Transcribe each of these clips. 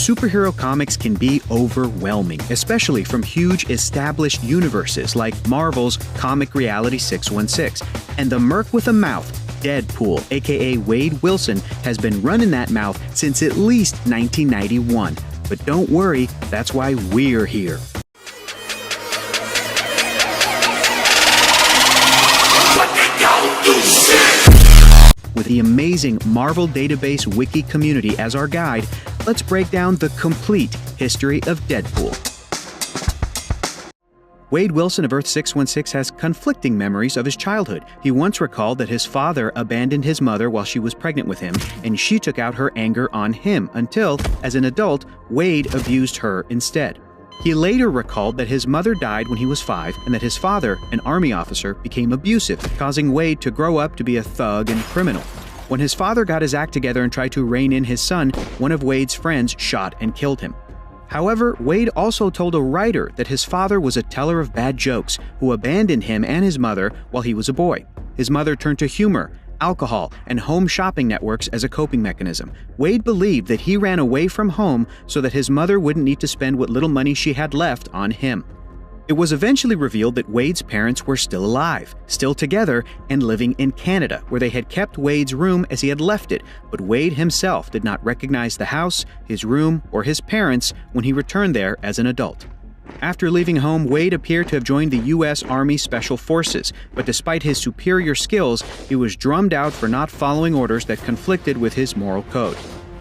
superhero comics can be overwhelming, especially from huge established universes like Marvel's Comic Reality 616. And the Merc with a mouth, Deadpool, aka Wade Wilson, has been running that mouth since at least 1991. But don't worry, that's why we're here. With the amazing Marvel Database Wiki community as our guide, let's break down the complete history of Deadpool. Wade Wilson of Earth 616 has conflicting memories of his childhood. He once recalled that his father abandoned his mother while she was pregnant with him, and she took out her anger on him until, as an adult, Wade abused her instead. He later recalled that his mother died when he was 5 and that his father, an army officer, became abusive, causing Wade to grow up to be a thug and criminal. When his father got his act together and tried to rein in his son, one of Wade's friends shot and killed him. However, Wade also told a writer that his father was a teller of bad jokes who abandoned him and his mother while he was a boy. His mother turned to humor, alcohol, and home shopping networks as a coping mechanism. Wade believed that he ran away from home so that his mother wouldn't need to spend what little money she had left on him. It was eventually revealed that Wade's parents were still alive, still together, and living in Canada, where they had kept Wade's room as he had left it, but Wade himself did not recognize the house, his room, or his parents when he returned there as an adult. After leaving home, Wade appeared to have joined the U.S. Army Special Forces, but despite his superior skills, he was drummed out for not following orders that conflicted with his moral code.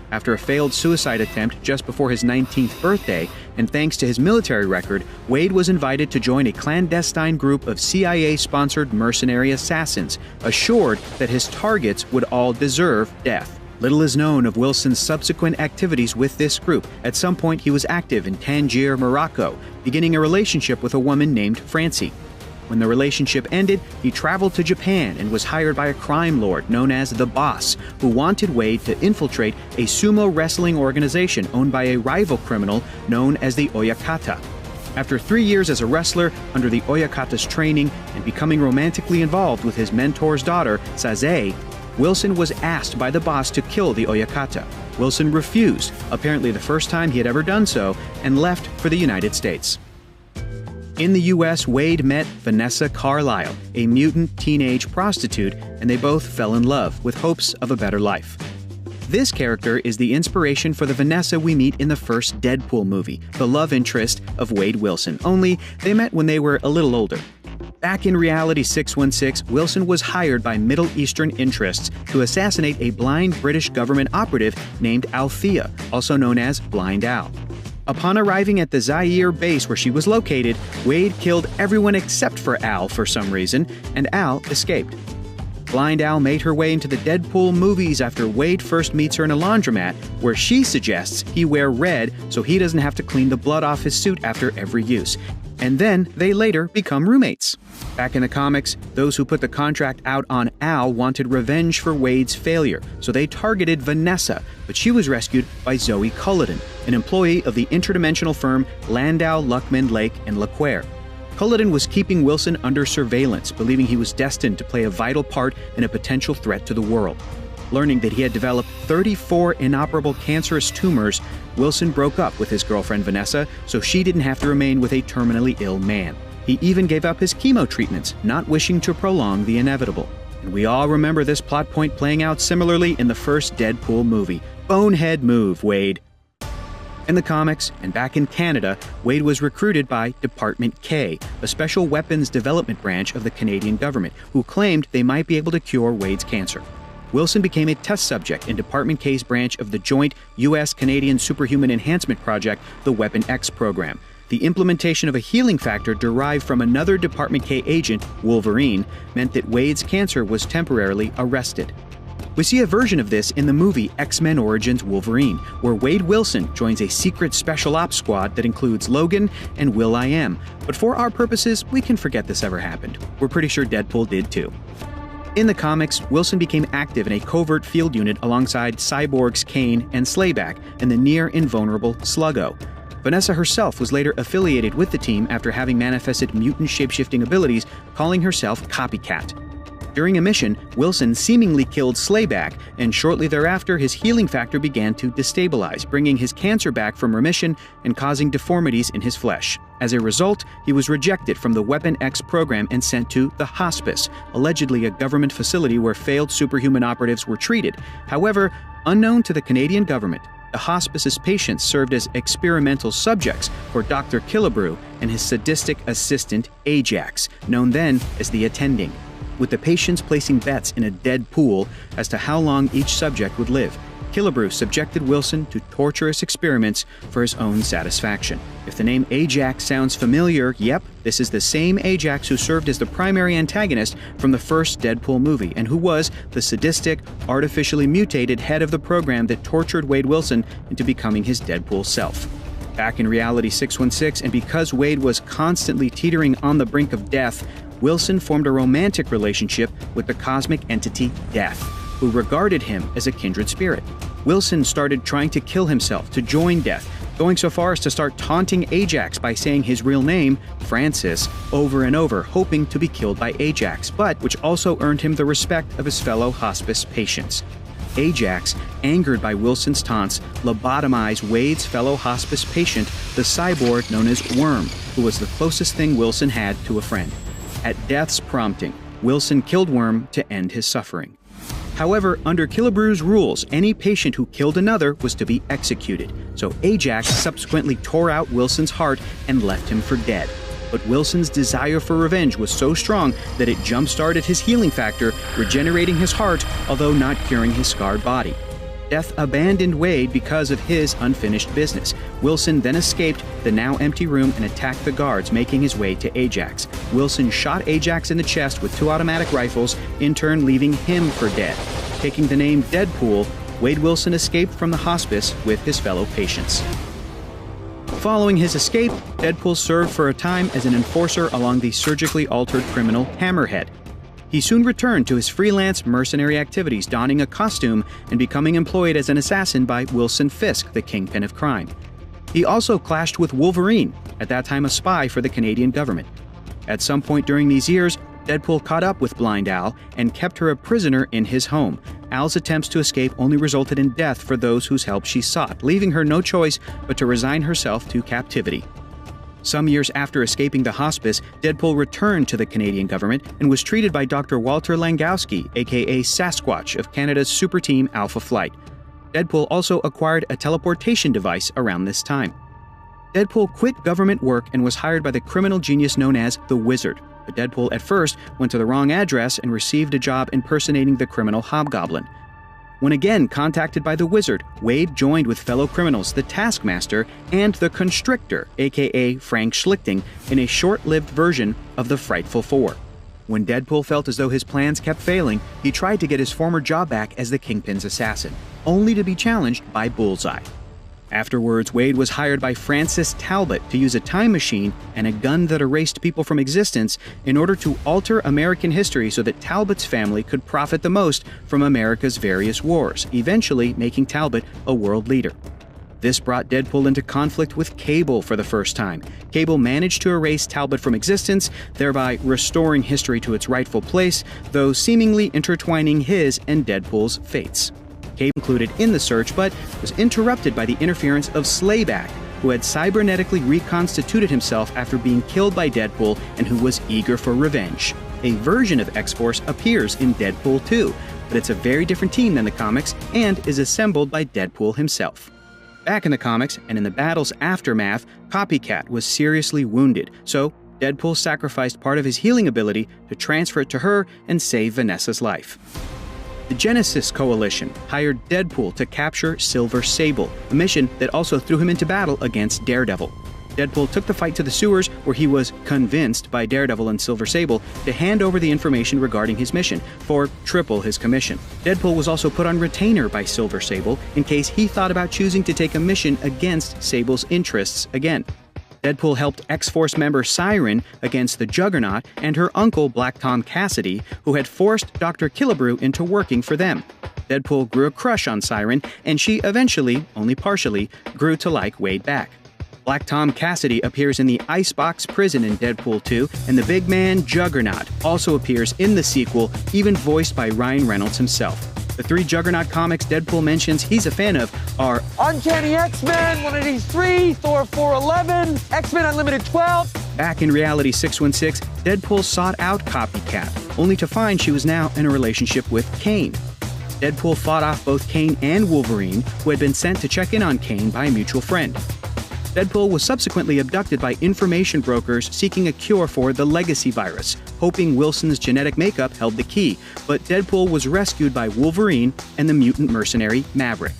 After a failed suicide attempt just before his 19th birthday, and thanks to his military record, Wade was invited to join a clandestine group of CIA-sponsored mercenary assassins, assured that his targets would all deserve death. Little is known of Wilson's subsequent activities with this group. At some point, he was active in Tangier, Morocco, beginning a relationship with a woman named Francie. When the relationship ended, he traveled to Japan and was hired by a crime lord known as The Boss, who wanted Wade to infiltrate a sumo wrestling organization owned by a rival criminal known as the Oyakata. After 3 years as a wrestler under the Oyakata's training and becoming romantically involved with his mentor's daughter, Saze, Wilson was asked by The Boss to kill the Oyakata. Wilson refused, apparently the first time he had ever done so, and left for the United States. In the U.S., Wade met Vanessa Carlyle, a mutant teenage prostitute, and they both fell in love with hopes of a better life. This character is the inspiration for the Vanessa we meet in the first Deadpool movie, the love interest of Wade Wilson, only they met when they were a little older. Back in Reality 616, Wilson was hired by Middle Eastern interests to assassinate a blind British government operative named Althea, also known as Blind Al. Upon arriving at the Zaire base where she was located, Wade killed everyone except for Al for some reason, and Al escaped. Blind Al made her way into the Deadpool movies after Wade first meets her in a laundromat, where she suggests he wear red so he doesn't have to clean the blood off his suit after every use. And then they later become roommates. Back in the comics, those who put the contract out on Al wanted revenge for Wade's failure, so they targeted Vanessa, but she was rescued by Zoe Culloden, an employee of the interdimensional firm Landau, Luckman, Lake, and LaQuare. Culloden was keeping Wilson under surveillance, believing he was destined to play a vital part in a potential threat to the world. Learning that he had developed 34 inoperable cancerous tumors, Wilson broke up with his girlfriend Vanessa so she didn't have to remain with a terminally ill man. He even gave up his chemo treatments, not wishing to prolong the inevitable. And we all remember this plot point playing out similarly in the first Deadpool movie. Bonehead move, Wade. In the comics, and back in Canada, Wade was recruited by Department K, a special weapons development branch of the Canadian government, who claimed they might be able to cure Wade's cancer. Wilson became a test subject in Department K's branch of the joint U.S.-Canadian Superhuman Enhancement Project, the Weapon X program. The implementation of a healing factor derived from another Department K agent, Wolverine, meant that Wade's cancer was temporarily arrested. We see a version of this in the movie X-Men Origins Wolverine, where Wade Wilson joins a secret special ops squad that includes Logan and Will.i.am. But for our purposes, we can forget this ever happened. We're pretty sure Deadpool did too. In the comics, Wilson became active in a covert field unit alongside cyborgs Kane and Slayback and the near-invulnerable Sluggo. Vanessa herself was later affiliated with the team after having manifested mutant shapeshifting abilities, calling herself Copycat. During a mission, Wilson seemingly killed Slayback, and shortly thereafter his healing factor began to destabilize, bringing his cancer back from remission and causing deformities in his flesh. As a result, he was rejected from the Weapon X program and sent to the Hospice, allegedly a government facility where failed superhuman operatives were treated. However, unknown to the Canadian government, the hospice's patients served as experimental subjects for Dr. Killebrew and his sadistic assistant, Ajax, known then as the Attending, with the patients placing bets in a dead pool as to how long each subject would live. Killebrew subjected Wilson to torturous experiments for his own satisfaction. If the name Ajax sounds familiar, yep, this is the same Ajax who served as the primary antagonist from the first Deadpool movie, and who was the sadistic, artificially mutated head of the program that tortured Wade Wilson into becoming his Deadpool self. Back in Reality 616, and because Wade was constantly teetering on the brink of death, Wilson formed a romantic relationship with the cosmic entity Death, who regarded him as a kindred spirit. Wilson started trying to kill himself to join Death, going so far as to start taunting Ajax by saying his real name, Francis, over and over, hoping to be killed by Ajax, but which also earned him the respect of his fellow hospice patients. Ajax, angered by Wilson's taunts, lobotomized Wade's fellow hospice patient, the cyborg known as Worm, who was the closest thing Wilson had to a friend. At Death's prompting, Wilson killed Worm to end his suffering. However, under Killebrew's rules, any patient who killed another was to be executed, so Ajax subsequently tore out Wilson's heart and left him for dead. But Wilson's desire for revenge was so strong that it jump-started his healing factor, regenerating his heart, although not curing his scarred body. Death abandoned Wade because of his unfinished business. Wilson then escaped the now empty room and attacked the guards, making his way to Ajax. Wilson shot Ajax in the chest with 2 automatic rifles, in turn leaving him for dead. Taking the name Deadpool, Wade Wilson escaped from the hospice with his fellow patients. Following his escape, Deadpool served for a time as an enforcer along the surgically altered criminal Hammerhead. He soon returned to his freelance mercenary activities, donning a costume and becoming employed as an assassin by Wilson Fisk, the kingpin of crime. He also clashed with Wolverine, at that time a spy for the Canadian government. At some point during these years, Deadpool caught up with Blind Al and kept her a prisoner in his home. Al's attempts to escape only resulted in death for those whose help she sought, leaving her no choice but to resign herself to captivity. Some years after escaping the hospice, Deadpool returned to the Canadian government and was treated by Dr. Walter Langowski, aka Sasquatch of Canada's super team Alpha Flight. Deadpool also acquired a teleportation device around this time. Deadpool quit government work and was hired by the criminal genius known as the Wizard. But Deadpool at first went to the wrong address and received a job impersonating the criminal Hobgoblin. When again contacted by the Wizard, Wade joined with fellow criminals the Taskmaster and the Constrictor, aka Frank Schlichting, in a short-lived version of the Frightful Four. When Deadpool felt as though his plans kept failing, he tried to get his former job back as the Kingpin's assassin, only to be challenged by Bullseye. Afterwards, Wade was hired by Francis Talbot to use a time machine and a gun that erased people from existence in order to alter American history so that Talbot's family could profit the most from America's various wars, eventually making Talbot a world leader. This brought Deadpool into conflict with Cable for the first time. Cable managed to erase Talbot from existence, thereby restoring history to its rightful place, though seemingly intertwining his and Deadpool's fates. Cable included in the search, but was interrupted by the interference of Slayback, who had cybernetically reconstituted himself after being killed by Deadpool and who was eager for revenge. A version of X-Force appears in Deadpool 2, but it's a very different team than the comics and is assembled by Deadpool himself. Back in the comics, and in the battle's aftermath, Copycat was seriously wounded, so Deadpool sacrificed part of his healing ability to transfer it to her and save Vanessa's life. The Genesis Coalition hired Deadpool to capture Silver Sable, a mission that also threw him into battle against Daredevil. Deadpool took the fight to the sewers, where he was convinced by Daredevil and Silver Sable to hand over the information regarding his mission for triple his commission. Deadpool was also put on retainer by Silver Sable in case he thought about choosing to take a mission against Sable's interests again. Deadpool helped X-Force member Siren against the Juggernaut and her uncle Black Tom Cassidy, who had forced Dr. Killebrew into working for them. Deadpool grew a crush on Siren, and she eventually, only partially, grew to like Wade back. Black Tom Cassidy appears in the Icebox prison in Deadpool 2, and the big man Juggernaut also appears in the sequel, even voiced by Ryan Reynolds himself. The 3 Juggernaut comics Deadpool mentions he's a fan of are Uncanny X-Men 183, Thor 411, X-Men Unlimited 12. Back in Reality 616, Deadpool sought out Copycat, only to find she was now in a relationship with Kane. Deadpool fought off both Kane and Wolverine, who had been sent to check in on Kane by a mutual friend. Deadpool was subsequently abducted by information brokers seeking a cure for the legacy virus, hoping Wilson's genetic makeup held the key, but Deadpool was rescued by Wolverine and the mutant mercenary Maverick.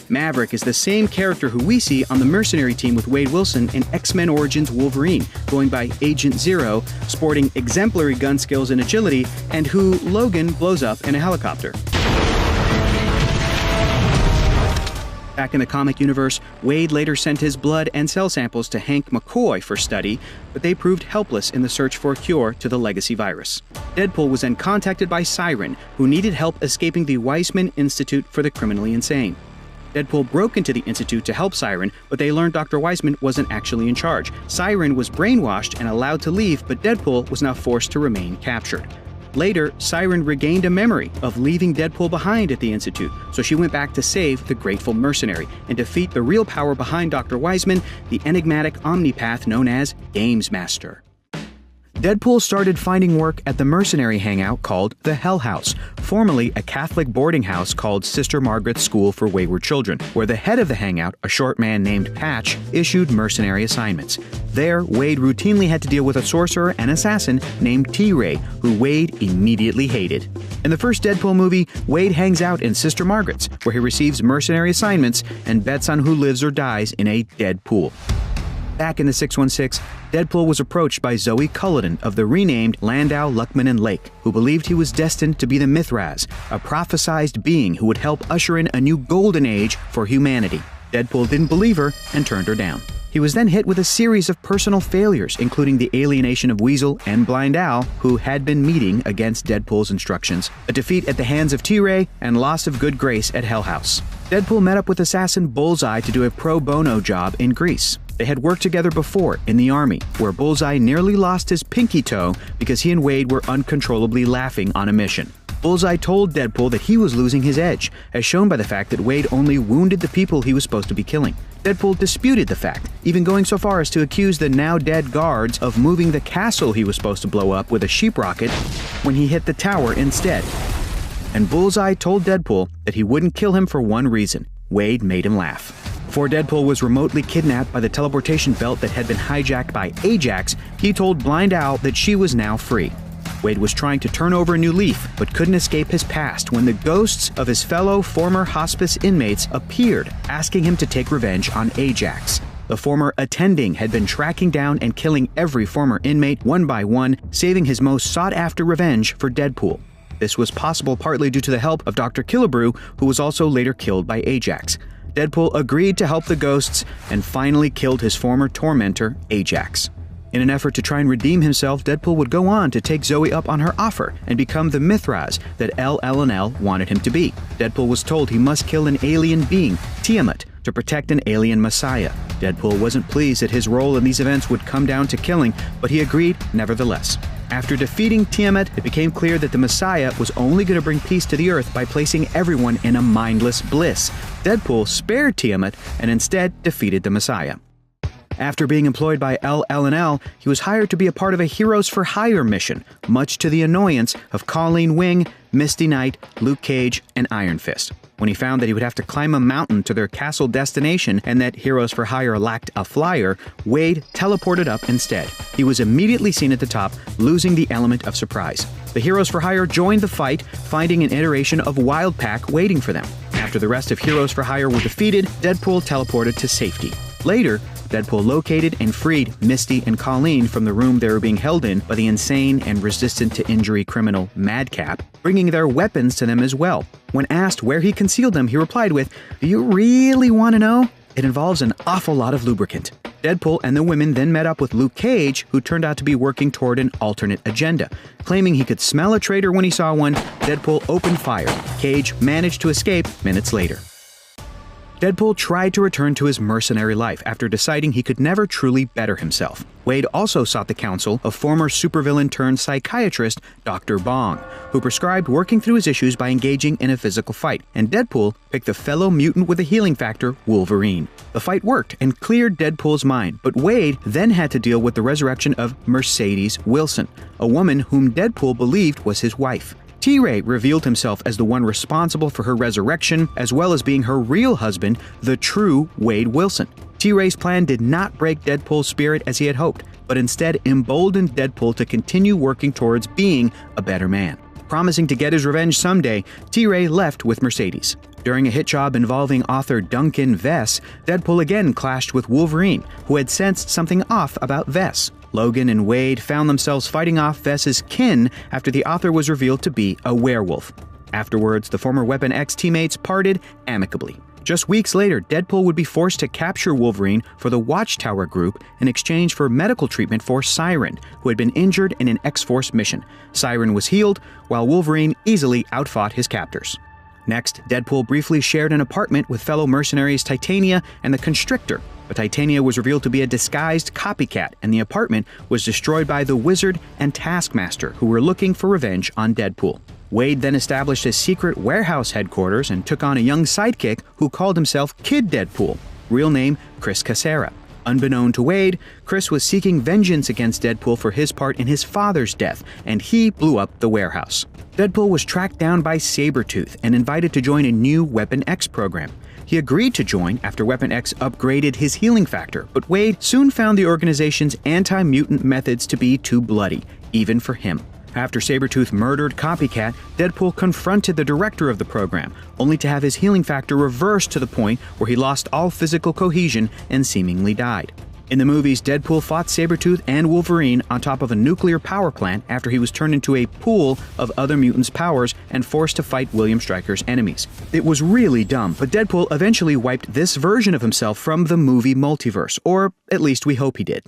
Maverick is the same character who we see on the mercenary team with Wade Wilson in X-Men Origins Wolverine, going by Agent Zero, sporting exemplary gun skills and agility, and who Logan blows up in a helicopter. Back in the comic universe, Wade later sent his blood and cell samples to Hank McCoy for study, but they proved helpless in the search for a cure to the legacy virus. Deadpool was then contacted by Siren, who needed help escaping the Weissman Institute for the Criminally Insane. Deadpool broke into the institute to help Siren, but they learned Dr. Weissman wasn't actually in charge. Siren was brainwashed and allowed to leave, but Deadpool was now forced to remain captured. Later, Siren regained a memory of leaving Deadpool behind at the Institute, so she went back to save the grateful mercenary and defeat the real power behind Dr. Weissman, the enigmatic omnipath known as Games Master. Deadpool started finding work at the mercenary hangout called the Hell House, formerly a Catholic boarding house called Sister Margaret's School for Wayward Children, where the head of the hangout, a short man named Patch, issued mercenary assignments. There, Wade routinely had to deal with a sorcerer and assassin named T-Ray, who Wade immediately hated. In the first Deadpool movie, Wade hangs out in Sister Margaret's, where he receives mercenary assignments and bets on who lives or dies in a dead pool. Back in the 616, Deadpool was approached by Zoe Culloden of the renamed Landau, Luckman & Lake, who believed he was destined to be the Mithras, a prophesized being who would help usher in a new golden age for humanity. Deadpool didn't believe her and turned her down. He was then hit with a series of personal failures, including the alienation of Weasel and Blind Al, who had been meeting against Deadpool's instructions, a defeat at the hands of T-Ray, and loss of good grace at Hell House. Deadpool met up with assassin Bullseye to do a pro bono job in Greece. They had worked together before in the army, where Bullseye nearly lost his pinky toe because he and Wade were uncontrollably laughing on a mission. Bullseye told Deadpool that he was losing his edge, as shown by the fact that Wade only wounded the people he was supposed to be killing. Deadpool disputed the fact, even going so far as to accuse the now-dead guards of moving the castle he was supposed to blow up with a sheep rocket when he hit the tower instead. And Bullseye told Deadpool that he wouldn't kill him for one reason: Wade made him laugh. Before Deadpool was remotely kidnapped by the teleportation belt that had been hijacked by Ajax, he told Blind Owl that she was now free. Wade was trying to turn over a new leaf, but couldn't escape his past when the ghosts of his fellow former hospice inmates appeared, asking him to take revenge on Ajax. The former attending had been tracking down and killing every former inmate one by one, saving his most sought-after revenge for Deadpool. This was possible partly due to the help of Dr. Killebrew, who was also later killed by Ajax. Deadpool agreed to help the ghosts and finally killed his former tormentor, Ajax. In an effort to try and redeem himself, Deadpool would go on to take Zoe up on her offer and become the Mithras that LL&L wanted him to be. Deadpool was told he must kill an alien being, Tiamat, to protect an alien messiah. Deadpool wasn't pleased that his role in these events would come down to killing, but he agreed nevertheless. After defeating Tiamat, it became clear that the Messiah was only going to bring peace to the Earth by placing everyone in a mindless bliss. Deadpool spared Tiamat and instead defeated the Messiah. After being employed by LL&L, he was hired to be a part of a Heroes for Hire mission, much to the annoyance of Colleen Wing, Misty Knight, Luke Cage, and Iron Fist. When he found that he would have to climb a mountain to their castle destination and that Heroes for Hire lacked a flyer, Wade teleported up instead. He was immediately seen at the top, losing the element of surprise. The Heroes for Hire joined the fight, finding an iteration of Wild Pack waiting for them. After the rest of Heroes for Hire were defeated, Deadpool teleported to safety. Later, Deadpool located and freed Misty and Colleen from the room they were being held in by the insane and resistant to injury criminal Madcap, bringing their weapons to them as well. When asked where he concealed them, he replied with, "Do you really want to know? It involves an awful lot of lubricant." Deadpool and the women then met up with Luke Cage, who turned out to be working toward an alternate agenda. Claiming he could smell a traitor when he saw one, Deadpool opened fire. Cage managed to escape minutes later. Deadpool tried to return to his mercenary life after deciding he could never truly better himself. Wade also sought the counsel of former supervillain-turned-psychiatrist Dr. Bong, who prescribed working through his issues by engaging in a physical fight, and Deadpool picked the fellow mutant with a healing factor, Wolverine. The fight worked and cleared Deadpool's mind, but Wade then had to deal with the resurrection of Mercedes Wilson, a woman whom Deadpool believed was his wife. T-Ray revealed himself as the one responsible for her resurrection, as well as being her real husband, the true Wade Wilson. T-Ray's plan did not break Deadpool's spirit as he had hoped, but instead emboldened Deadpool to continue working towards being a better man. Promising to get his revenge someday, T-Ray left with Mercedes. During a hit job involving author Duncan Vess, Deadpool again clashed with Wolverine, who had sensed something off about Vess. Logan and Wade found themselves fighting off Vess's kin after the author was revealed to be a werewolf. Afterwards, the former Weapon X teammates parted amicably. Just weeks later, Deadpool would be forced to capture Wolverine for the Watchtower Group in exchange for medical treatment for Siren, who had been injured in an X-Force mission. Siren was healed, while Wolverine easily outfought his captors. Next, Deadpool briefly shared an apartment with fellow mercenaries Titania and the Constrictor, but Titania was revealed to be a disguised copycat, and the apartment was destroyed by the Wizard and Taskmaster, who were looking for revenge on Deadpool. Wade then established a secret warehouse headquarters and took on a young sidekick who called himself Kid Deadpool, real name Chris Casera. Unbeknown to Wade, Chris was seeking vengeance against Deadpool for his part in his father's death, and he blew up the warehouse. Deadpool was tracked down by Sabretooth and invited to join a new Weapon X program. He agreed to join after Weapon X upgraded his healing factor, but Wade soon found the organization's anti-mutant methods to be too bloody, even for him. After Sabretooth murdered Copycat, Deadpool confronted the director of the program, only to have his healing factor reversed to the point where he lost all physical cohesion and seemingly died. In the movies, Deadpool fought Sabretooth and Wolverine on top of a nuclear power plant after he was turned into a pool of other mutants' powers and forced to fight William Stryker's enemies. It was really dumb, but Deadpool eventually wiped this version of himself from the movie multiverse, or at least we hope he did.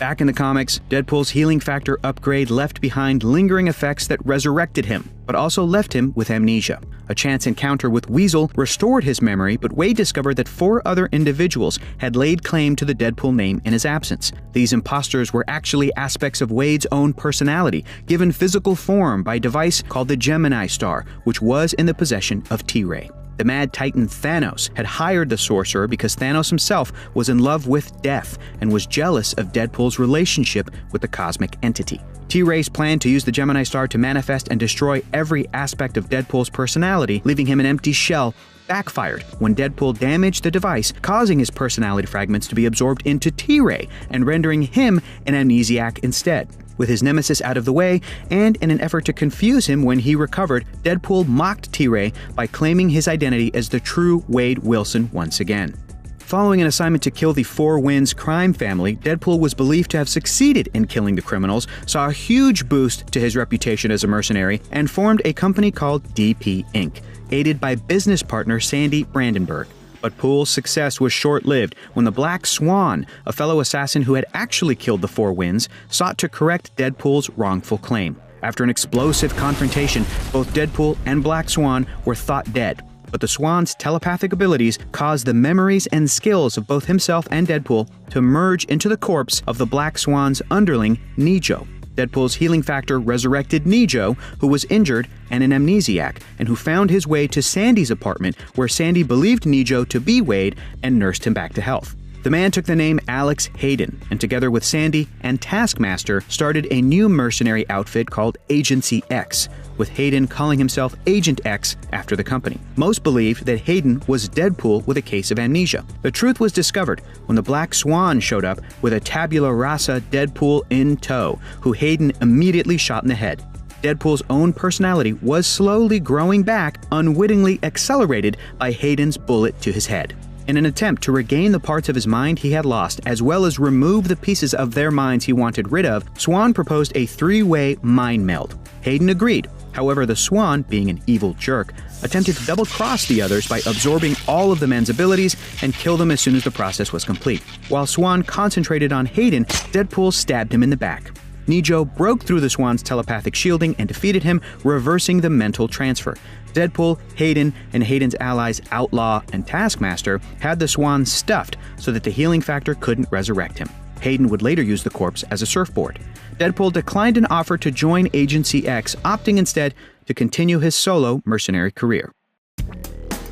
Back in the comics, Deadpool's healing factor upgrade left behind lingering effects that resurrected him, but also left him with amnesia. A chance encounter with Weasel restored his memory, but Wade discovered that 4 other individuals had laid claim to the Deadpool name in his absence. These imposters were actually aspects of Wade's own personality, given physical form by a device called the Gemini Star, which was in the possession of T-Ray. The Mad Titan Thanos had hired the sorcerer because Thanos himself was in love with death and was jealous of Deadpool's relationship with the cosmic entity. T-Ray's plan to use the Gemini Star to manifest and destroy every aspect of Deadpool's personality, leaving him an empty shell, backfired when Deadpool damaged the device, causing his personality fragments to be absorbed into T-Ray and rendering him an amnesiac instead. With his nemesis out of the way, and in an effort to confuse him when he recovered, Deadpool mocked T-Ray by claiming his identity as the true Wade Wilson once again. Following an assignment to kill the Four Winds crime family, Deadpool was believed to have succeeded in killing the criminals, saw a huge boost to his reputation as a mercenary, and formed a company called DP Inc., aided by business partner Sandy Brandenburg. But Pool's success was short-lived when the Black Swan, a fellow assassin who had actually killed the Four Winds, sought to correct Deadpool's wrongful claim. After an explosive confrontation, both Deadpool and Black Swan were thought dead, but the Swan's telepathic abilities caused the memories and skills of both himself and Deadpool to merge into the corpse of the Black Swan's underling, Nijo. Deadpool's healing factor resurrected Nijo, who was injured and an amnesiac, and who found his way to Sandy's apartment, where Sandy believed Nijo to be Wade and nursed him back to health. The man took the name Alex Hayden, and together with Sandy and Taskmaster, started a new mercenary outfit called Agency X, with Hayden calling himself Agent X after the company. Most believed that Hayden was Deadpool with a case of amnesia. The truth was discovered when the Black Swan showed up with a tabula rasa Deadpool in tow, who Hayden immediately shot in the head. Deadpool's own personality was slowly growing back, unwittingly accelerated by Hayden's bullet to his head. In an attempt to regain the parts of his mind he had lost, as well as remove the pieces of their minds he wanted rid of, Swan proposed a 3-way mind meld. Hayden agreed. However, the Swan, being an evil jerk, attempted to double-cross the others by absorbing all of the men's abilities and kill them as soon as the process was complete. While Swan concentrated on Hayden, Deadpool stabbed him in the back. Nijo broke through the Swan's telepathic shielding and defeated him, reversing the mental transfer. Deadpool, Hayden, and Hayden's allies Outlaw and Taskmaster had the Swan stuffed so that the healing factor couldn't resurrect him. Hayden would later use the corpse as a surfboard. Deadpool declined an offer to join Agency X, opting instead to continue his solo mercenary career.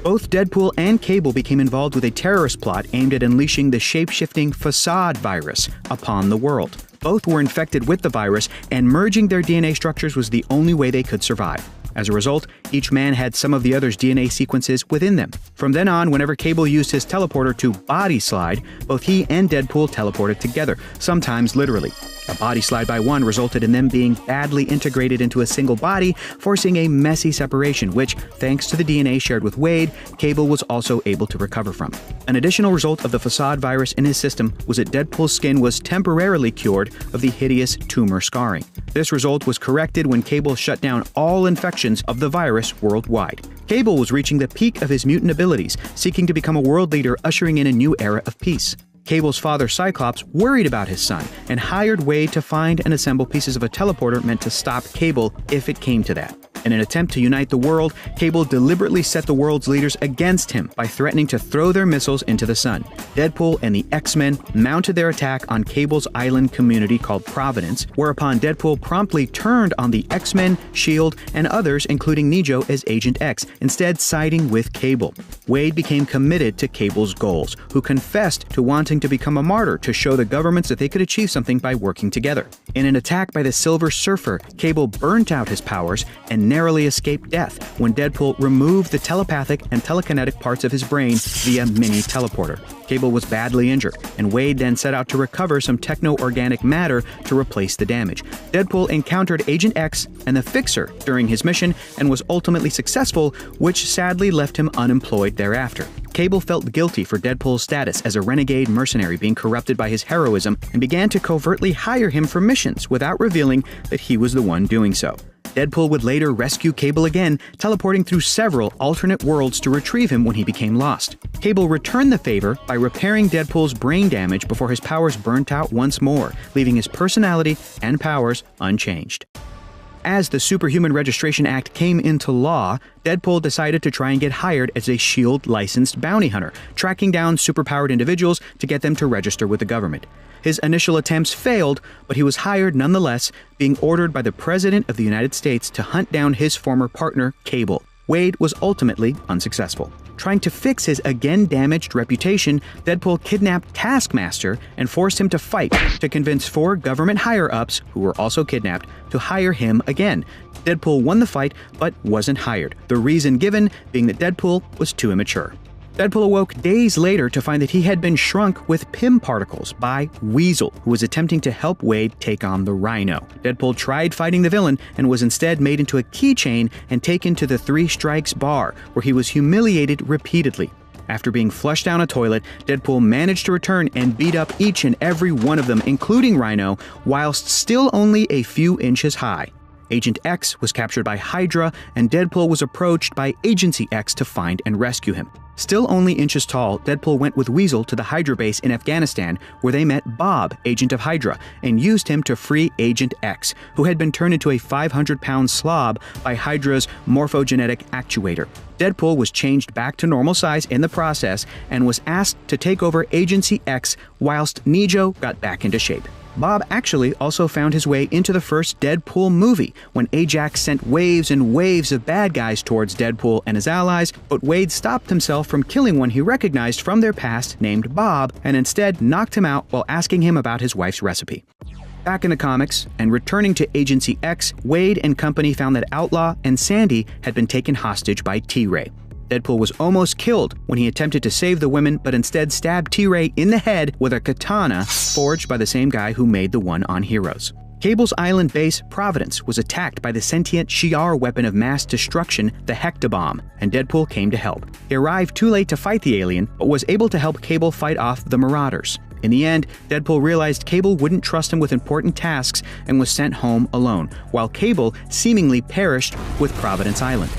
Both Deadpool and Cable became involved with a terrorist plot aimed at unleashing the shape-shifting Facade virus upon the world. Both were infected with the virus, and merging their DNA structures was the only way they could survive. As a result, each man had some of the other's DNA sequences within them. From then on, whenever Cable used his teleporter to body slide, both he and Deadpool teleported together, sometimes literally. A body slide by one resulted in them being badly integrated into a single body, forcing a messy separation, which, thanks to the DNA shared with Wade, Cable was also able to recover from. An additional result of the Facade virus in his system was that Deadpool's skin was temporarily cured of the hideous tumor scarring. This result was corrected when Cable shut down all infections of the virus worldwide. Cable was reaching the peak of his mutant abilities, seeking to become a world leader, ushering in a new era of peace. Cable's father, Cyclops, worried about his son and hired Wade to find and assemble pieces of a teleporter meant to stop Cable if it came to that. In an attempt to unite the world, Cable deliberately set the world's leaders against him by threatening to throw their missiles into the sun. Deadpool and the X-Men mounted their attack on Cable's island community called Providence, whereupon Deadpool promptly turned on the X-Men, S.H.I.E.L.D., and others, including Nijo as Agent X, instead siding with Cable. Wade became committed to Cable's goals, who confessed to wanting to become a martyr to show the governments that they could achieve something by working together. In an attack by the Silver Surfer, Cable burnt out his powers and narrowly escaped death when Deadpool removed the telepathic and telekinetic parts of his brain via mini teleporter. Cable was badly injured, and Wade then set out to recover some techno-organic matter to replace the damage. Deadpool encountered Agent X and the Fixer during his mission and was ultimately successful, which sadly left him unemployed thereafter. Cable felt guilty for Deadpool's status as a renegade mercenary being corrupted by his heroism and began to covertly hire him for missions without revealing that he was the one doing so. Deadpool would later rescue Cable again, teleporting through several alternate worlds to retrieve him when he became lost. Cable returned the favor by repairing Deadpool's brain damage before his powers burnt out once more, leaving his personality and powers unchanged. As the Superhuman Registration Act came into law, Deadpool decided to try and get hired as a S.H.I.E.L.D. licensed bounty hunter, tracking down superpowered individuals to get them to register with the government. His initial attempts failed, but he was hired nonetheless, being ordered by the President of the United States to hunt down his former partner, Cable. Wade was ultimately unsuccessful. Trying to fix his again-damaged reputation, Deadpool kidnapped Taskmaster and forced him to fight to convince 4 government higher-ups, who were also kidnapped, to hire him again. Deadpool won the fight, but wasn't hired, the reason given being that Deadpool was too immature. Deadpool awoke days later to find that he had been shrunk with PIM particles by Weasel, who was attempting to help Wade take on the Rhino. Deadpool tried fighting the villain and was instead made into a keychain and taken to the 3 Strikes bar, where he was humiliated repeatedly. After being flushed down a toilet, Deadpool managed to return and beat up each and every one of them, including Rhino, whilst still only a few inches high. Agent X was captured by Hydra, and Deadpool was approached by Agency X to find and rescue him. Still only inches tall, Deadpool went with Weasel to the Hydra base in Afghanistan, where they met Bob, agent of Hydra, and used him to free Agent X, who had been turned into a 500-pound slob by Hydra's morphogenetic actuator. Deadpool was changed back to normal size in the process and was asked to take over Agency X whilst Nijo got back into shape. Bob actually also found his way into the first Deadpool movie, when Ajax sent waves and waves of bad guys towards Deadpool and his allies, but Wade stopped himself from killing one he recognized from their past named Bob, and instead knocked him out while asking him about his wife's recipe. Back in the comics, and returning to Agency X, Wade and company found that Outlaw and Sandy had been taken hostage by T-Ray. Deadpool was almost killed when he attempted to save the women, but instead stabbed T-Ray in the head with a katana forged by the same guy who made the one on Heroes. Cable's island base, Providence, was attacked by the sentient Shi'ar weapon of mass destruction, the Hectobomb, and Deadpool came to help. He arrived too late to fight the alien, but was able to help Cable fight off the Marauders. In the end, Deadpool realized Cable wouldn't trust him with important tasks and was sent home alone, while Cable seemingly perished with Providence Island.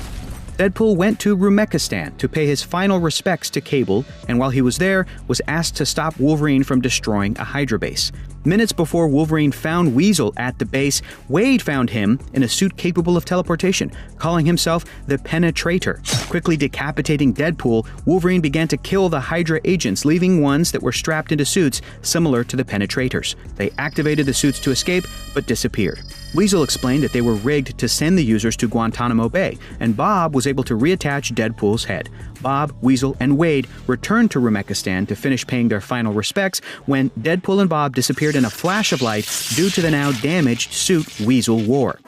Deadpool went to Rumekistan to pay his final respects to Cable, and while he was there, was asked to stop Wolverine from destroying a Hydra base. Minutes before Wolverine found Weasel at the base, Wade found him in a suit capable of teleportation, calling himself the Penetrator. Quickly decapitating Deadpool, Wolverine began to kill the Hydra agents, leaving ones that were strapped into suits similar to the Penetrators. They activated the suits to escape, but disappeared. Weasel explained that they were rigged to send the users to Guantanamo Bay, and Bob was able to reattach Deadpool's head. Bob, Weasel, and Wade returned to Rumekistan to finish paying their final respects when Deadpool and Bob disappeared in a flash of light due to the now damaged suit Weasel wore.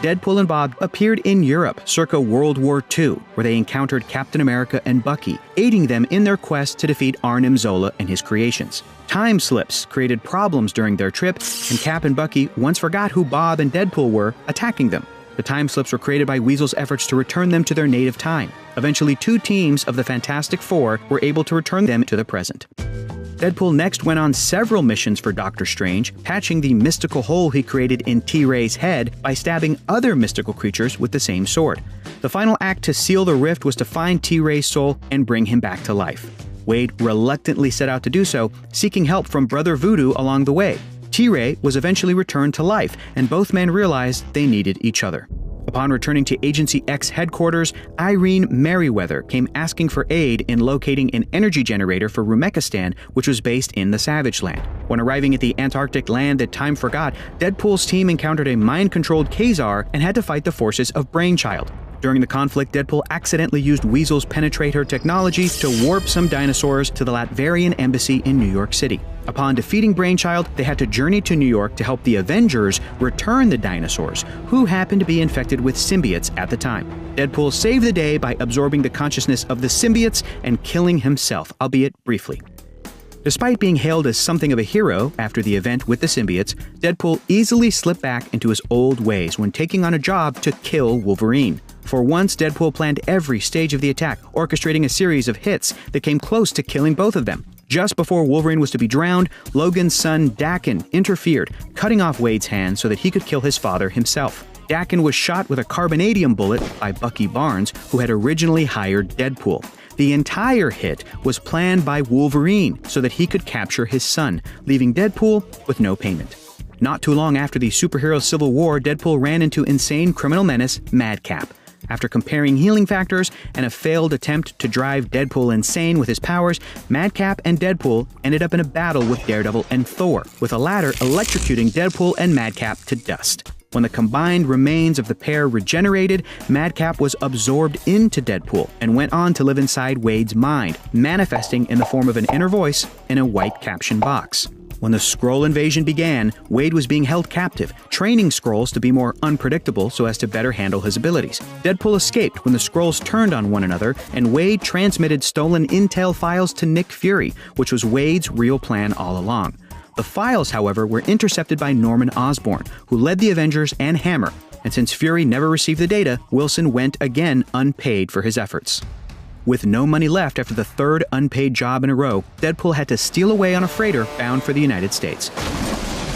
Deadpool and Bob appeared in Europe circa World War II, where they encountered Captain America and Bucky, aiding them in their quest to defeat Arnim Zola and his creations. Time slips created problems during their trip, and Cap and Bucky once forgot who Bob and Deadpool were, attacking them. The time slips were created by Weasel's efforts to return them to their native time. Eventually, 2 teams of the Fantastic Four were able to return them to the present. Deadpool next went on several missions for Doctor Strange, patching the mystical hole he created in T-Ray's head by stabbing other mystical creatures with the same sword. The final act to seal the rift was to find T-Ray's soul and bring him back to life. Wade reluctantly set out to do so, seeking help from Brother Voodoo along the way. T-Ray was eventually returned to life, and both men realized they needed each other. Upon returning to Agency X headquarters, Irene Merriweather came asking for aid in locating an energy generator for Rumekistan, which was based in the Savage Land. When arriving at the Antarctic land that time forgot, Deadpool's team encountered a mind-controlled Khazar and had to fight the forces of Brainchild. During the conflict, Deadpool accidentally used Weasel's Penetrator technology to warp some dinosaurs to the Latverian embassy in New York City. Upon defeating Brainchild, they had to journey to New York to help the Avengers return the dinosaurs, who happened to be infected with symbiotes at the time. Deadpool saved the day by absorbing the consciousness of the symbiotes and killing himself, albeit briefly. Despite being hailed as something of a hero after the event with the symbiotes, Deadpool easily slipped back into his old ways when taking on a job to kill Wolverine. For once, Deadpool planned every stage of the attack, orchestrating a series of hits that came close to killing both of them. Just before Wolverine was to be drowned, Logan's son Daken interfered, cutting off Wade's hand so that he could kill his father himself. Daken was shot with a carbonadium bullet by Bucky Barnes, who had originally hired Deadpool. The entire hit was planned by Wolverine so that he could capture his son, leaving Deadpool with no payment. Not too long after the superhero civil war, Deadpool ran into insane criminal menace Madcap. After comparing healing factors and a failed attempt to drive Deadpool insane with his powers, Madcap and Deadpool ended up in a battle with Daredevil and Thor, with the latter electrocuting Deadpool and Madcap to dust. When the combined remains of the pair regenerated, Madcap was absorbed into Deadpool and went on to live inside Wade's mind, manifesting in the form of an inner voice in a white caption box. When the Skrull invasion began, Wade was being held captive, training Skrulls to be more unpredictable so as to better handle his abilities. Deadpool escaped when the Skrulls turned on one another, and Wade transmitted stolen intel files to Nick Fury, which was Wade's real plan all along. The files, however, were intercepted by Norman Osborn, who led the Avengers and Hammer, and since Fury never received the data, Wilson went again unpaid for his efforts. With no money left after the third unpaid job in a row, Deadpool had to steal away on a freighter bound for the United States.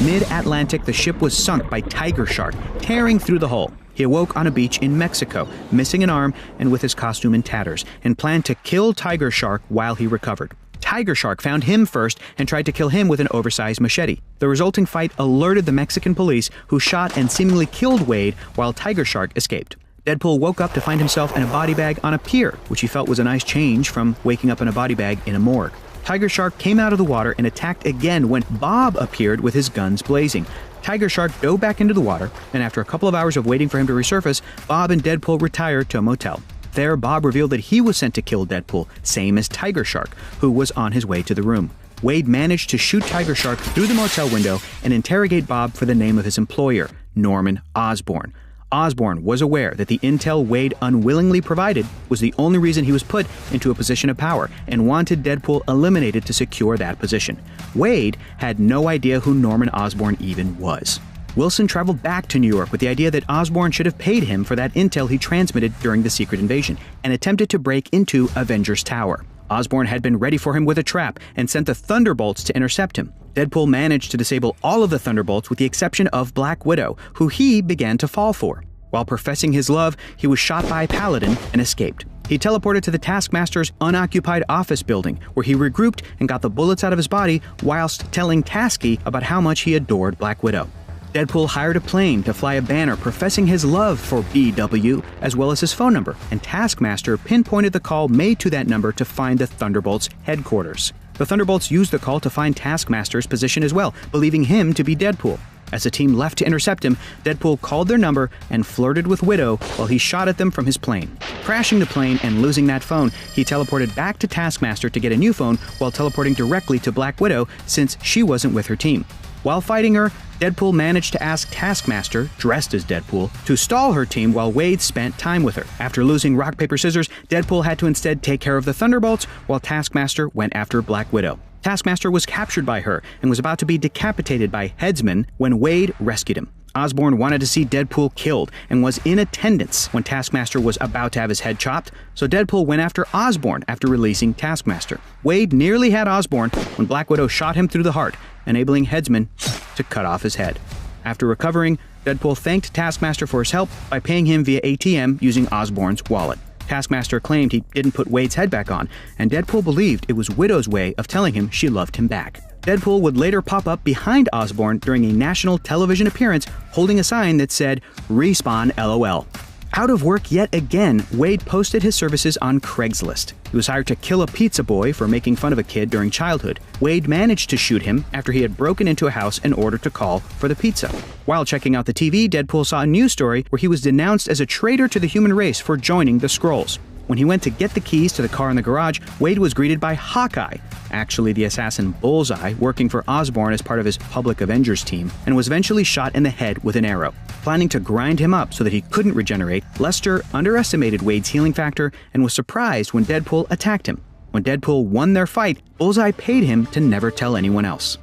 Mid-Atlantic, the ship was sunk by Tiger Shark, tearing through the hull. He awoke on a beach in Mexico, missing an arm and with his costume in tatters, and planned to kill Tiger Shark while he recovered. Tiger Shark found him first and tried to kill him with an oversized machete. The resulting fight alerted the Mexican police, who shot and seemingly killed Wade while Tiger Shark escaped. Deadpool woke up to find himself in a body bag on a pier, which he felt was a nice change from waking up in a body bag in a morgue. Tiger Shark came out of the water and attacked again when Bob appeared with his guns blazing. Tiger Shark dove back into the water, and after a couple of hours of waiting for him to resurface, Bob and Deadpool retired to a motel. There, Bob revealed that he was sent to kill Deadpool, same as Tiger Shark, who was on his way to the room. Wade managed to shoot Tiger Shark through the motel window and interrogate Bob for the name of his employer, Norman Osborn. Osborn was aware that the intel Wade unwillingly provided was the only reason he was put into a position of power and wanted Deadpool eliminated to secure that position. Wade had no idea who Norman Osborn even was. Wilson traveled back to New York with the idea that Osborn should have paid him for that intel he transmitted during the secret invasion and attempted to break into Avengers Tower. Osborn had been ready for him with a trap and sent the Thunderbolts to intercept him. Deadpool managed to disable all of the Thunderbolts with the exception of Black Widow, who he began to fall for. While professing his love, he was shot by a paladin and escaped. He teleported to the Taskmaster's unoccupied office building, where he regrouped and got the bullets out of his body whilst telling Tasky about how much he adored Black Widow. Deadpool hired a plane to fly a banner professing his love for BW, as well as his phone number, and Taskmaster pinpointed the call made to that number to find the Thunderbolts' headquarters. The Thunderbolts used the call to find Taskmaster's position as well, believing him to be Deadpool. As the team left to intercept him, Deadpool called their number and flirted with Widow while he shot at them from his plane. Crashing the plane and losing that phone, he teleported back to Taskmaster to get a new phone while teleporting directly to Black Widow since she wasn't with her team. While fighting her, Deadpool managed to ask Taskmaster, dressed as Deadpool, to stall her team while Wade spent time with her. After losing rock, paper, scissors, Deadpool had to instead take care of the Thunderbolts while Taskmaster went after Black Widow. Taskmaster was captured by her and was about to be decapitated by Headsman when Wade rescued him. Osborn wanted to see Deadpool killed and was in attendance when Taskmaster was about to have his head chopped, so Deadpool went after Osborn after releasing Taskmaster. Wade nearly had Osborn when Black Widow shot him through the heart, enabling Headsman to cut off his head. After recovering, Deadpool thanked Taskmaster for his help by paying him via ATM using Osborn's wallet. Taskmaster claimed he didn't put Wade's head back on, and Deadpool believed it was Widow's way of telling him she loved him back. Deadpool would later pop up behind Osborn during a national television appearance holding a sign that said, "Respawn LOL." Out of work yet again, Wade posted his services on Craigslist. He was hired to kill a pizza boy for making fun of a kid during childhood. Wade managed to shoot him after he had broken into a house in order to call for the pizza. While checking out the TV, Deadpool saw a news story where he was denounced as a traitor to the human race for joining the Skrulls. When he went to get the keys to the car in the garage, Wade was greeted by Hawkeye, actually the assassin Bullseye, working for Osborn as part of his Public Avengers team, and was eventually shot in the head with an arrow. Planning to grind him up so that he couldn't regenerate, Lester underestimated Wade's healing factor and was surprised when Deadpool attacked him. When Deadpool won their fight, Bullseye paid him to never tell anyone else.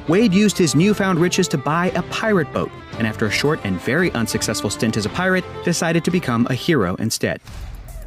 Wade used his newfound riches to buy a pirate boat, and after a short and very unsuccessful stint as a pirate, decided to become a hero instead.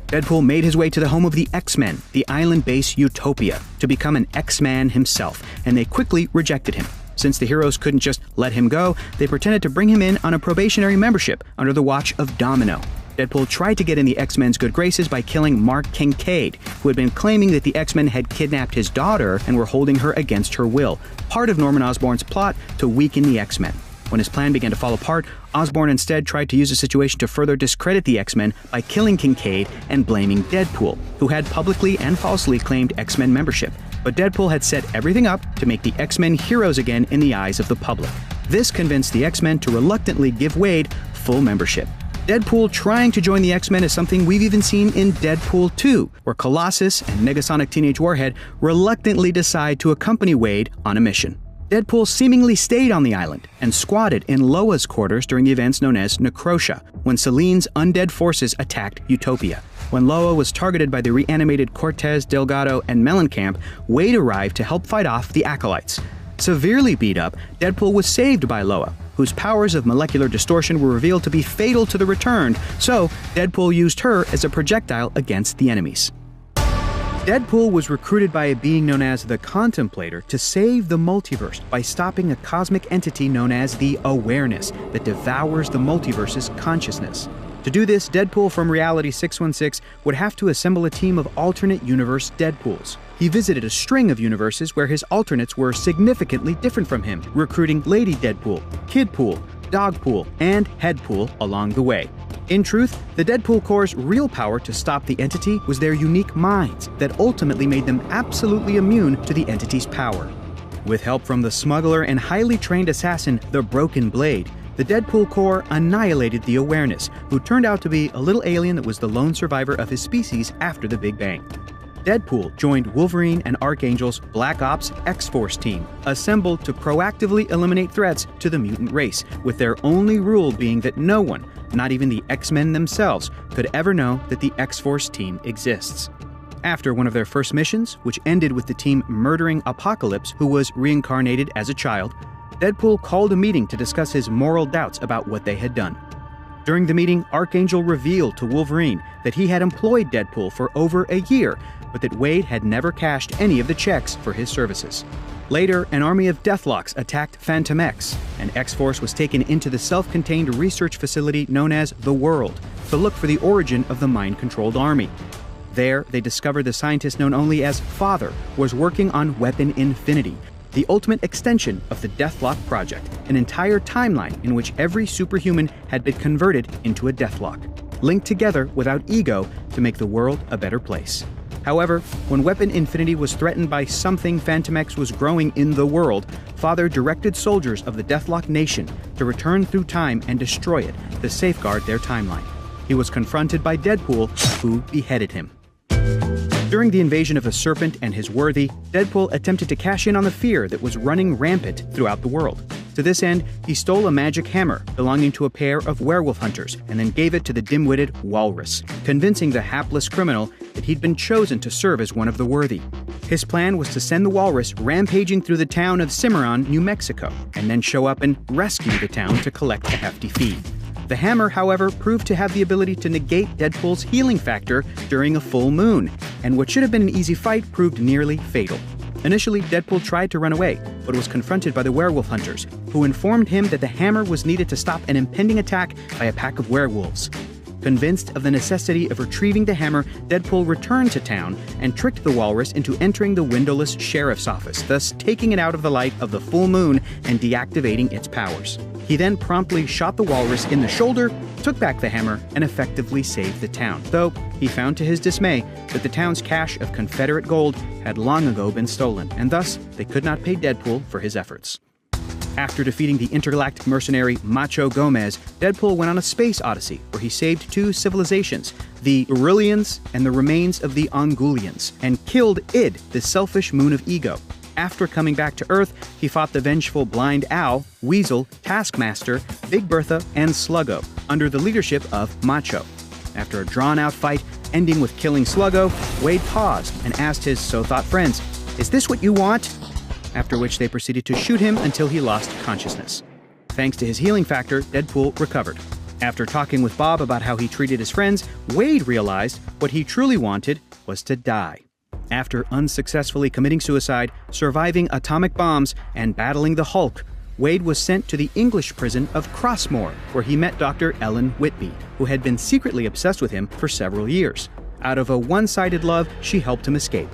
Deadpool made his way to the home of the X-Men, the island base Utopia, to become an X-Man himself, and they quickly rejected him. Since the heroes couldn't just let him go, they pretended to bring him in on a probationary membership under the watch of Domino. Deadpool tried to get in the X-Men's good graces by killing Mark Kincaid, who had been claiming that the X-Men had kidnapped his daughter and were holding her against her will, part of Norman Osborn's plot to weaken the X-Men. When his plan began to fall apart, Osborn instead tried to use the situation to further discredit the X-Men by killing Kincaid and blaming Deadpool, who had publicly and falsely claimed X-Men membership. But Deadpool had set everything up to make the X-Men heroes again in the eyes of the public. This convinced the X-Men to reluctantly give Wade full membership. Deadpool trying to join the X-Men is something we've even seen in Deadpool 2, where Colossus and Negasonic Teenage Warhead reluctantly decide to accompany Wade on a mission. Deadpool seemingly stayed on the island and squatted in Loa's quarters during events known as Necrotia, when Selene's undead forces attacked Utopia. When Loa was targeted by the reanimated Cortez, Delgado, and Mellencamp, Wade arrived to help fight off the Acolytes. Severely beat up, Deadpool was saved by Loa, whose powers of molecular distortion were revealed to be fatal to the Returned, so Deadpool used her as a projectile against the enemies. Deadpool was recruited by a being known as the Contemplator to save the multiverse by stopping a cosmic entity known as the Awareness that devours the multiverse's consciousness. To do this, Deadpool from Reality 616 would have to assemble a team of alternate universe Deadpools. He visited a string of universes where his alternates were significantly different from him, recruiting Lady Deadpool, Kidpool, Dogpool, and Headpool along the way. In truth, the Deadpool Corps' real power to stop the entity was their unique minds that ultimately made them absolutely immune to the entity's power. With help from the smuggler and highly trained assassin, the Broken Blade, the Deadpool Corps annihilated the Awareness, who turned out to be a little alien that was the lone survivor of his species after the Big Bang. Deadpool joined Wolverine and Archangel's Black Ops X-Force team, assembled to proactively eliminate threats to the mutant race, with their only rule being that no one, not even the X-Men themselves, could ever know that the X-Force team exists. After one of their first missions, which ended with the team murdering Apocalypse, who was reincarnated as a child, Deadpool called a meeting to discuss his moral doubts about what they had done. During the meeting, Archangel revealed to Wolverine that he had employed Deadpool for over a year, but that Wade had never cashed any of the checks for his services. Later, an army of Deathlocks attacked Phantom X, and X-Force was taken into the self-contained research facility known as The World to look for the origin of the mind-controlled army. There, they discovered the scientist known only as Father was working on Weapon Infinity, the ultimate extension of the Deathlock Project, an entire timeline in which every superhuman had been converted into a Deathlock, linked together without ego to make the world a better place. However, when Weapon Infinity was threatened by something Phantom X was growing in the world, Father directed soldiers of the Deathlock Nation to return through time and destroy it to safeguard their timeline. He was confronted by Deadpool, who beheaded him. During the invasion of the Serpent and his worthy, Deadpool attempted to cash in on the fear that was running rampant throughout the world. To this end, he stole a magic hammer belonging to a pair of werewolf hunters and then gave it to the dim-witted Walrus, convincing the hapless criminal that he'd been chosen to serve as one of the worthy. His plan was to send the Walrus rampaging through the town of Cimarron, New Mexico, and then show up and rescue the town to collect a hefty fee. The hammer, however, proved to have the ability to negate Deadpool's healing factor during a full moon, and what should have been an easy fight proved nearly fatal. Initially, Deadpool tried to run away, but was confronted by the werewolf hunters, who informed him that the hammer was needed to stop an impending attack by a pack of werewolves. Convinced of the necessity of retrieving the hammer, Deadpool returned to town and tricked the Walrus into entering the windowless sheriff's office, thus taking it out of the light of the full moon and deactivating its powers. He then promptly shot the Walrus in the shoulder, took back the hammer, and effectively saved the town, though he found to his dismay that the town's cache of Confederate gold had long ago been stolen, and thus they could not pay Deadpool for his efforts. After defeating the intergalactic mercenary Macho Gomez, Deadpool went on a space odyssey where he saved two civilizations, the Aurelians and the remains of the Ongulians, and killed Id, the selfish moon of ego. After coming back to Earth, he fought the vengeful Blind Owl, Weasel, Taskmaster, Big Bertha, and Sluggo, under the leadership of Macho. After a drawn-out fight ending with killing Sluggo, Wade paused and asked his so-thought friends, "Is this what you want?" After which they proceeded to shoot him until he lost consciousness. Thanks to his healing factor, Deadpool recovered. After talking with Bob about how he treated his friends, Wade realized what he truly wanted was to die. After unsuccessfully committing suicide, surviving atomic bombs, and battling the Hulk, Wade was sent to the English prison of Crossmoor, where he met Dr. Ellen Whitby, who had been secretly obsessed with him for several years. Out of a one-sided love, she helped him escape.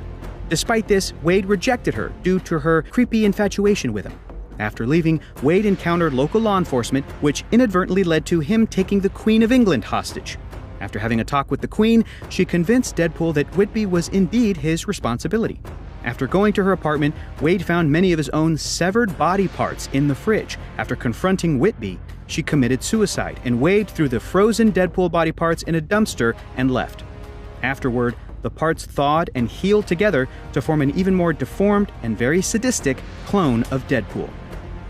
Despite this, Wade rejected her due to her creepy infatuation with him. After leaving, Wade encountered local law enforcement, which inadvertently led to him taking the Queen of England hostage. After having a talk with the Queen, she convinced Deadpool that Whitby was indeed his responsibility. After going to her apartment, Wade found many of his own severed body parts in the fridge. After confronting Whitby, she committed suicide, and Wade threw the frozen Deadpool body parts in a dumpster and left. Afterward, the parts thawed and healed together to form an even more deformed and very sadistic clone of Deadpool.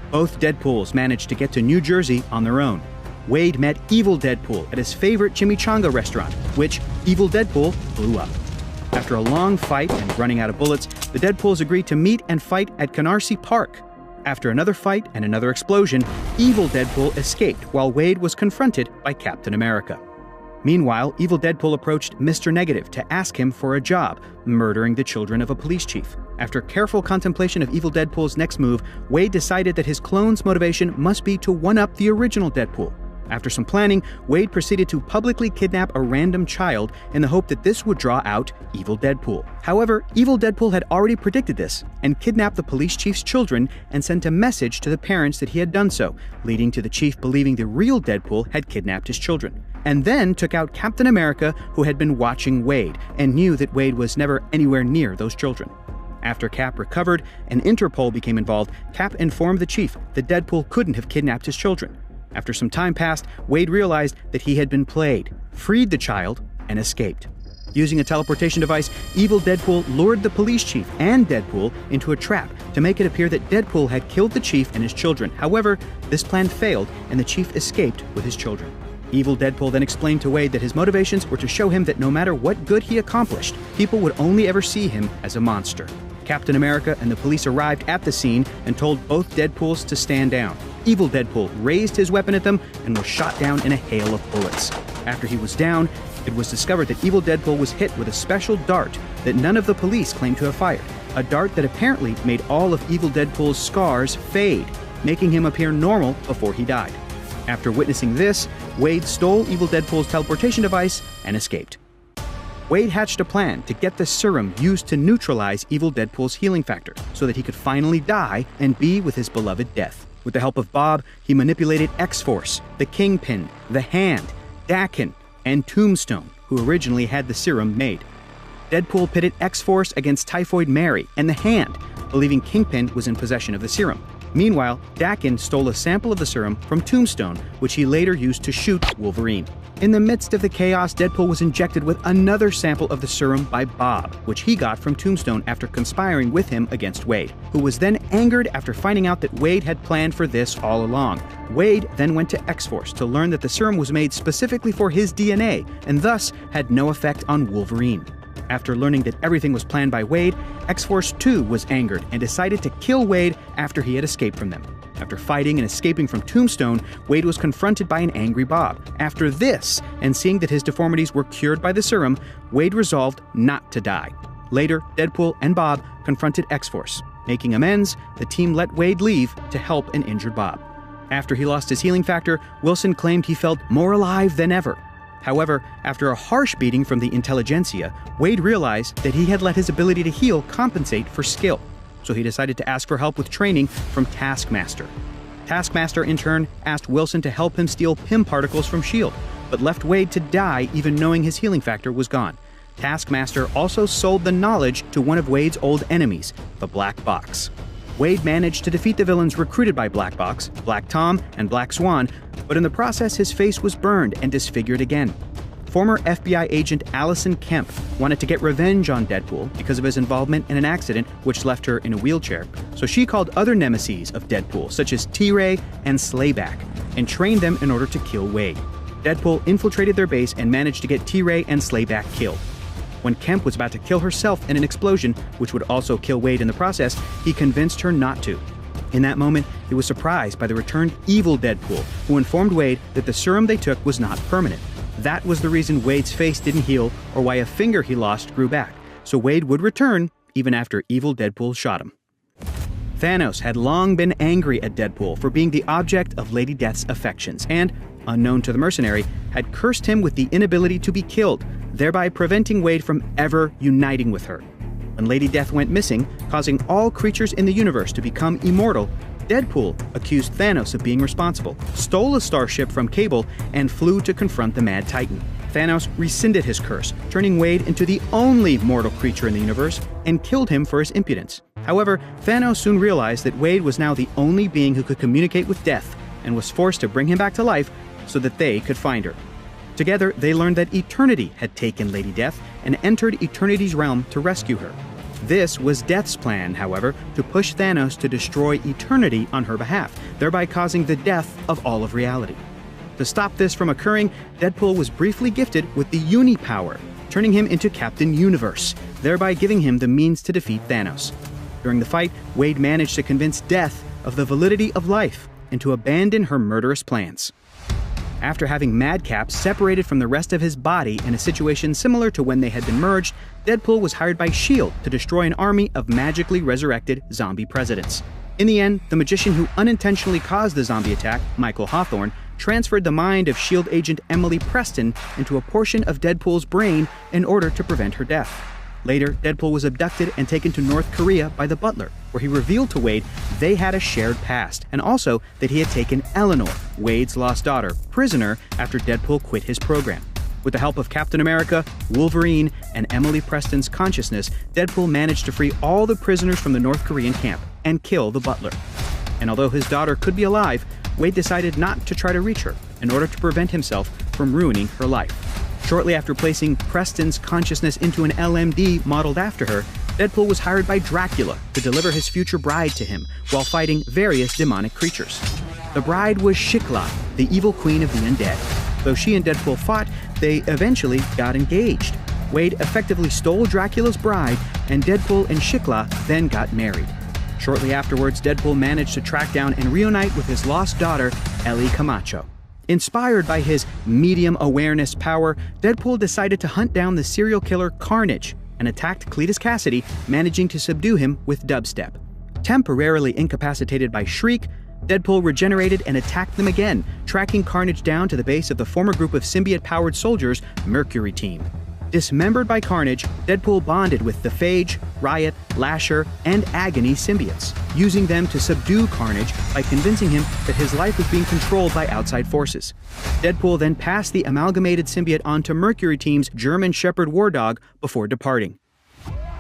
Both Deadpools managed to get to New Jersey on their own. Wade met Evil Deadpool at his favorite chimichanga restaurant, which Evil Deadpool blew up. After a long fight and running out of bullets, the Deadpools agreed to meet and fight at Canarsie Park. After another fight and another explosion, Evil Deadpool escaped while Wade was confronted by Captain America. Meanwhile, Evil Deadpool approached Mr. Negative to ask him for a job, murdering the children of a police chief. After careful contemplation of Evil Deadpool's next move, Wade decided that his clone's motivation must be to one-up the original Deadpool. After some planning, Wade proceeded to publicly kidnap a random child in the hope that this would draw out Evil Deadpool. However, Evil Deadpool had already predicted this and kidnapped the police chief's children and sent a message to the parents that he had done so, leading to the chief believing the real Deadpool had kidnapped his children. And then took out Captain America, who had been watching Wade and knew that Wade was never anywhere near those children. After Cap recovered and Interpol became involved, Cap informed the chief that Deadpool couldn't have kidnapped his children. After some time passed, Wade realized that he had been played, freed the child, and escaped. Using a teleportation device, Evil Deadpool lured the police chief and Deadpool into a trap to make it appear that Deadpool had killed the chief and his children. However, this plan failed and the chief escaped with his children. Evil Deadpool then explained to Wade that his motivations were to show him that no matter what good he accomplished, people would only ever see him as a monster. Captain America and the police arrived at the scene and told both Deadpools to stand down. Evil Deadpool raised his weapon at them and was shot down in a hail of bullets. After he was down, it was discovered that Evil Deadpool was hit with a special dart that none of the police claimed to have fired. a dart that apparently made all of Evil Deadpool's scars fade, making him appear normal before he died. After witnessing this, Wade stole Evil Deadpool's teleportation device and escaped. Wade hatched a plan to get the serum used to neutralize Evil Deadpool's healing factor so that he could finally die and be with his beloved Death. With the help of Bob, he manipulated X-Force, the Kingpin, the Hand, Dakin, and Tombstone, who originally had the serum made. Deadpool pitted X-Force against Typhoid Mary and the Hand, believing Kingpin was in possession of the serum. Meanwhile, Dakin stole a sample of the serum from Tombstone, which he later used to shoot Wolverine. In the midst of the chaos, Deadpool was injected with another sample of the serum by Bob, which he got from Tombstone after conspiring with him against Wade, who was then angered after finding out that Wade had planned for this all along. Wade then went to X-Force to learn that the serum was made specifically for his DNA, and thus had no effect on Wolverine. After learning that everything was planned by Wade, X-Force too was angered and decided to kill Wade after he had escaped from them. After fighting and escaping from Tombstone, Wade was confronted by an angry Bob. After this, and seeing that his deformities were cured by the serum, Wade resolved not to die. Later, Deadpool and Bob confronted X-Force. Making amends, the team let Wade leave to help an injured Bob. After he lost his healing factor, Wilson claimed he felt more alive than ever. However, after a harsh beating from the intelligentsia, Wade realized that he had let his ability to heal compensate for skill, so he decided to ask for help with training from Taskmaster. Taskmaster, in turn, asked Wilson to help him steal Pym particles from S.H.I.E.L.D., but left Wade to die even knowing his healing factor was gone. Taskmaster also sold the knowledge to one of Wade's old enemies, the Black Box. Wade managed to defeat the villains recruited by Black Box, Black Tom, and Black Swan, but in the process his face was burned and disfigured again. Former FBI agent Allison Kemp wanted to get revenge on Deadpool because of his involvement in an accident which left her in a wheelchair, so she called other nemeses of Deadpool, such as T-Ray and Slayback, and trained them in order to kill Wade. Deadpool infiltrated their base and managed to get T-Ray and Slayback killed. When Kemp was about to kill herself in an explosion, which would also kill Wade in the process, he convinced her not to. In that moment, he was surprised by the returned evil Deadpool, who informed Wade that the serum they took was not permanent. That was the reason Wade's face didn't heal or why a finger he lost grew back, so Wade would return even after evil Deadpool shot him. Thanos had long been angry at Deadpool for being the object of Lady Death's affections and, unknown to the mercenary, had cursed him with the inability to be killed, thereby preventing Wade from ever uniting with her. When Lady Death went missing, causing all creatures in the universe to become immortal, Deadpool accused Thanos of being responsible, stole a starship from Cable, and flew to confront the Mad Titan. Thanos rescinded his curse, turning Wade into the only mortal creature in the universe, and killed him for his impudence. However, Thanos soon realized that Wade was now the only being who could communicate with Death, and was forced to bring him back to life so that they could find her. Together, they learned that Eternity had taken Lady Death and entered Eternity's realm to rescue her. This was Death's plan, however, to push Thanos to destroy Eternity on her behalf, thereby causing the death of all of reality. To stop this from occurring, Deadpool was briefly gifted with the Uni-Power, turning him into Captain Universe, thereby giving him the means to defeat Thanos. During the fight, Wade managed to convince Death of the validity of life and to abandon her murderous plans. After having Madcap separated from the rest of his body in a situation similar to when they had been merged, Deadpool was hired by S.H.I.E.L.D. to destroy an army of magically resurrected zombie presidents. In the end, the magician who unintentionally caused the zombie attack, Michael Hawthorne, transferred the mind of S.H.I.E.L.D. agent Emily Preston into a portion of Deadpool's brain in order to prevent her death. Later, Deadpool was abducted and taken to North Korea by the Butler, where he revealed to Wade they had a shared past, and also that he had taken Eleanor, Wade's lost daughter, prisoner after Deadpool quit his program. With the help of Captain America, Wolverine, and Emily Preston's consciousness, Deadpool managed to free all the prisoners from the North Korean camp and kill the Butler. And although his daughter could be alive, Wade decided not to try to reach her in order to prevent himself from ruining her life. Shortly after placing Preston's consciousness into an LMD modeled after her, Deadpool was hired by Dracula to deliver his future bride to him while fighting various demonic creatures. The bride was Shiklah, the evil queen of the undead. Though she and Deadpool fought, they eventually got engaged. Wade effectively stole Dracula's bride, and Deadpool and Shiklah then got married. Shortly afterwards, Deadpool managed to track down and reunite with his lost daughter, Ellie Camacho. Inspired by his medium awareness power, Deadpool decided to hunt down the serial killer Carnage and attacked Cletus Cassidy, managing to subdue him with dubstep. Temporarily incapacitated by Shriek, Deadpool regenerated and attacked them again, tracking Carnage down to the base of the former group of symbiote-powered soldiers, Mercury Team. Dismembered by Carnage, Deadpool bonded with the Phage, Riot, Lasher, and Agony symbiotes, using them to subdue Carnage by convincing him that his life was being controlled by outside forces. Deadpool then passed the amalgamated symbiote on to Mercury Team's German Shepherd War Dog before departing.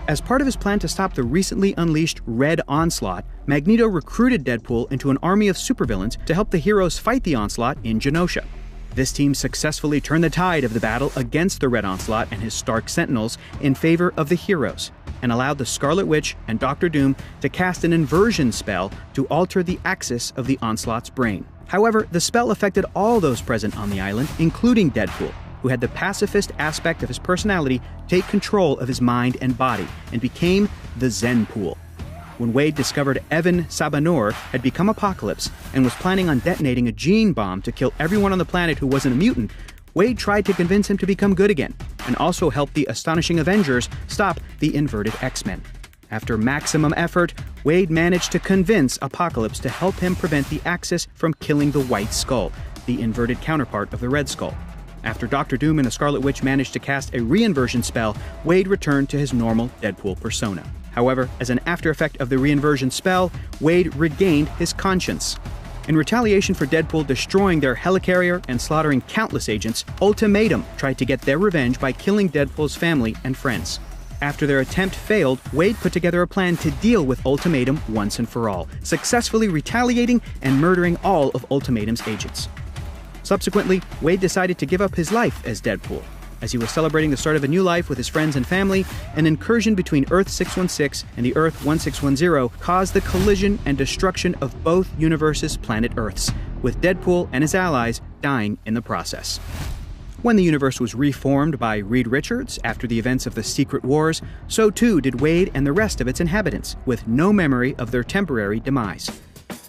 As part of his plan to stop the recently unleashed Red Onslaught, Magneto recruited Deadpool into an army of supervillains to help the heroes fight the Onslaught in Genosha. This team successfully turned the tide of the battle against the Red Onslaught and his Stark Sentinels in favor of the heroes, and allowed the Scarlet Witch and Doctor Doom to cast an inversion spell to alter the axis of the Onslaught's brain. However, the spell affected all those present on the island, including Deadpool, who had the pacifist aspect of his personality take control of his mind and body, and became the Zen Pool. When Wade discovered Evan Sabanur had become Apocalypse and was planning on detonating a gene bomb to kill everyone on the planet who wasn't a mutant, Wade tried to convince him to become good again, and also help the Astonishing Avengers stop the inverted X-Men. After maximum effort, Wade managed to convince Apocalypse to help him prevent the Axis from killing the White Skull, the inverted counterpart of the Red Skull. After Doctor Doom and the Scarlet Witch managed to cast a reinversion spell, Wade returned to his normal Deadpool persona. However, as an after-effect of the reinversion spell, Wade regained his conscience. In retaliation for Deadpool destroying their helicarrier and slaughtering countless agents, Ultimatum tried to get their revenge by killing Deadpool's family and friends. After their attempt failed, Wade put together a plan to deal with Ultimatum once and for all, successfully retaliating and murdering all of Ultimatum's agents. Subsequently, Wade decided to give up his life as Deadpool. As he was celebrating the start of a new life with his friends and family, an incursion between Earth 616 and the Earth 1610 caused the collision and destruction of both universes' planet Earths, with Deadpool and his allies dying in the process. When the universe was reformed by Reed Richards after the events of the Secret Wars, so too did Wade and the rest of its inhabitants, with no memory of their temporary demise.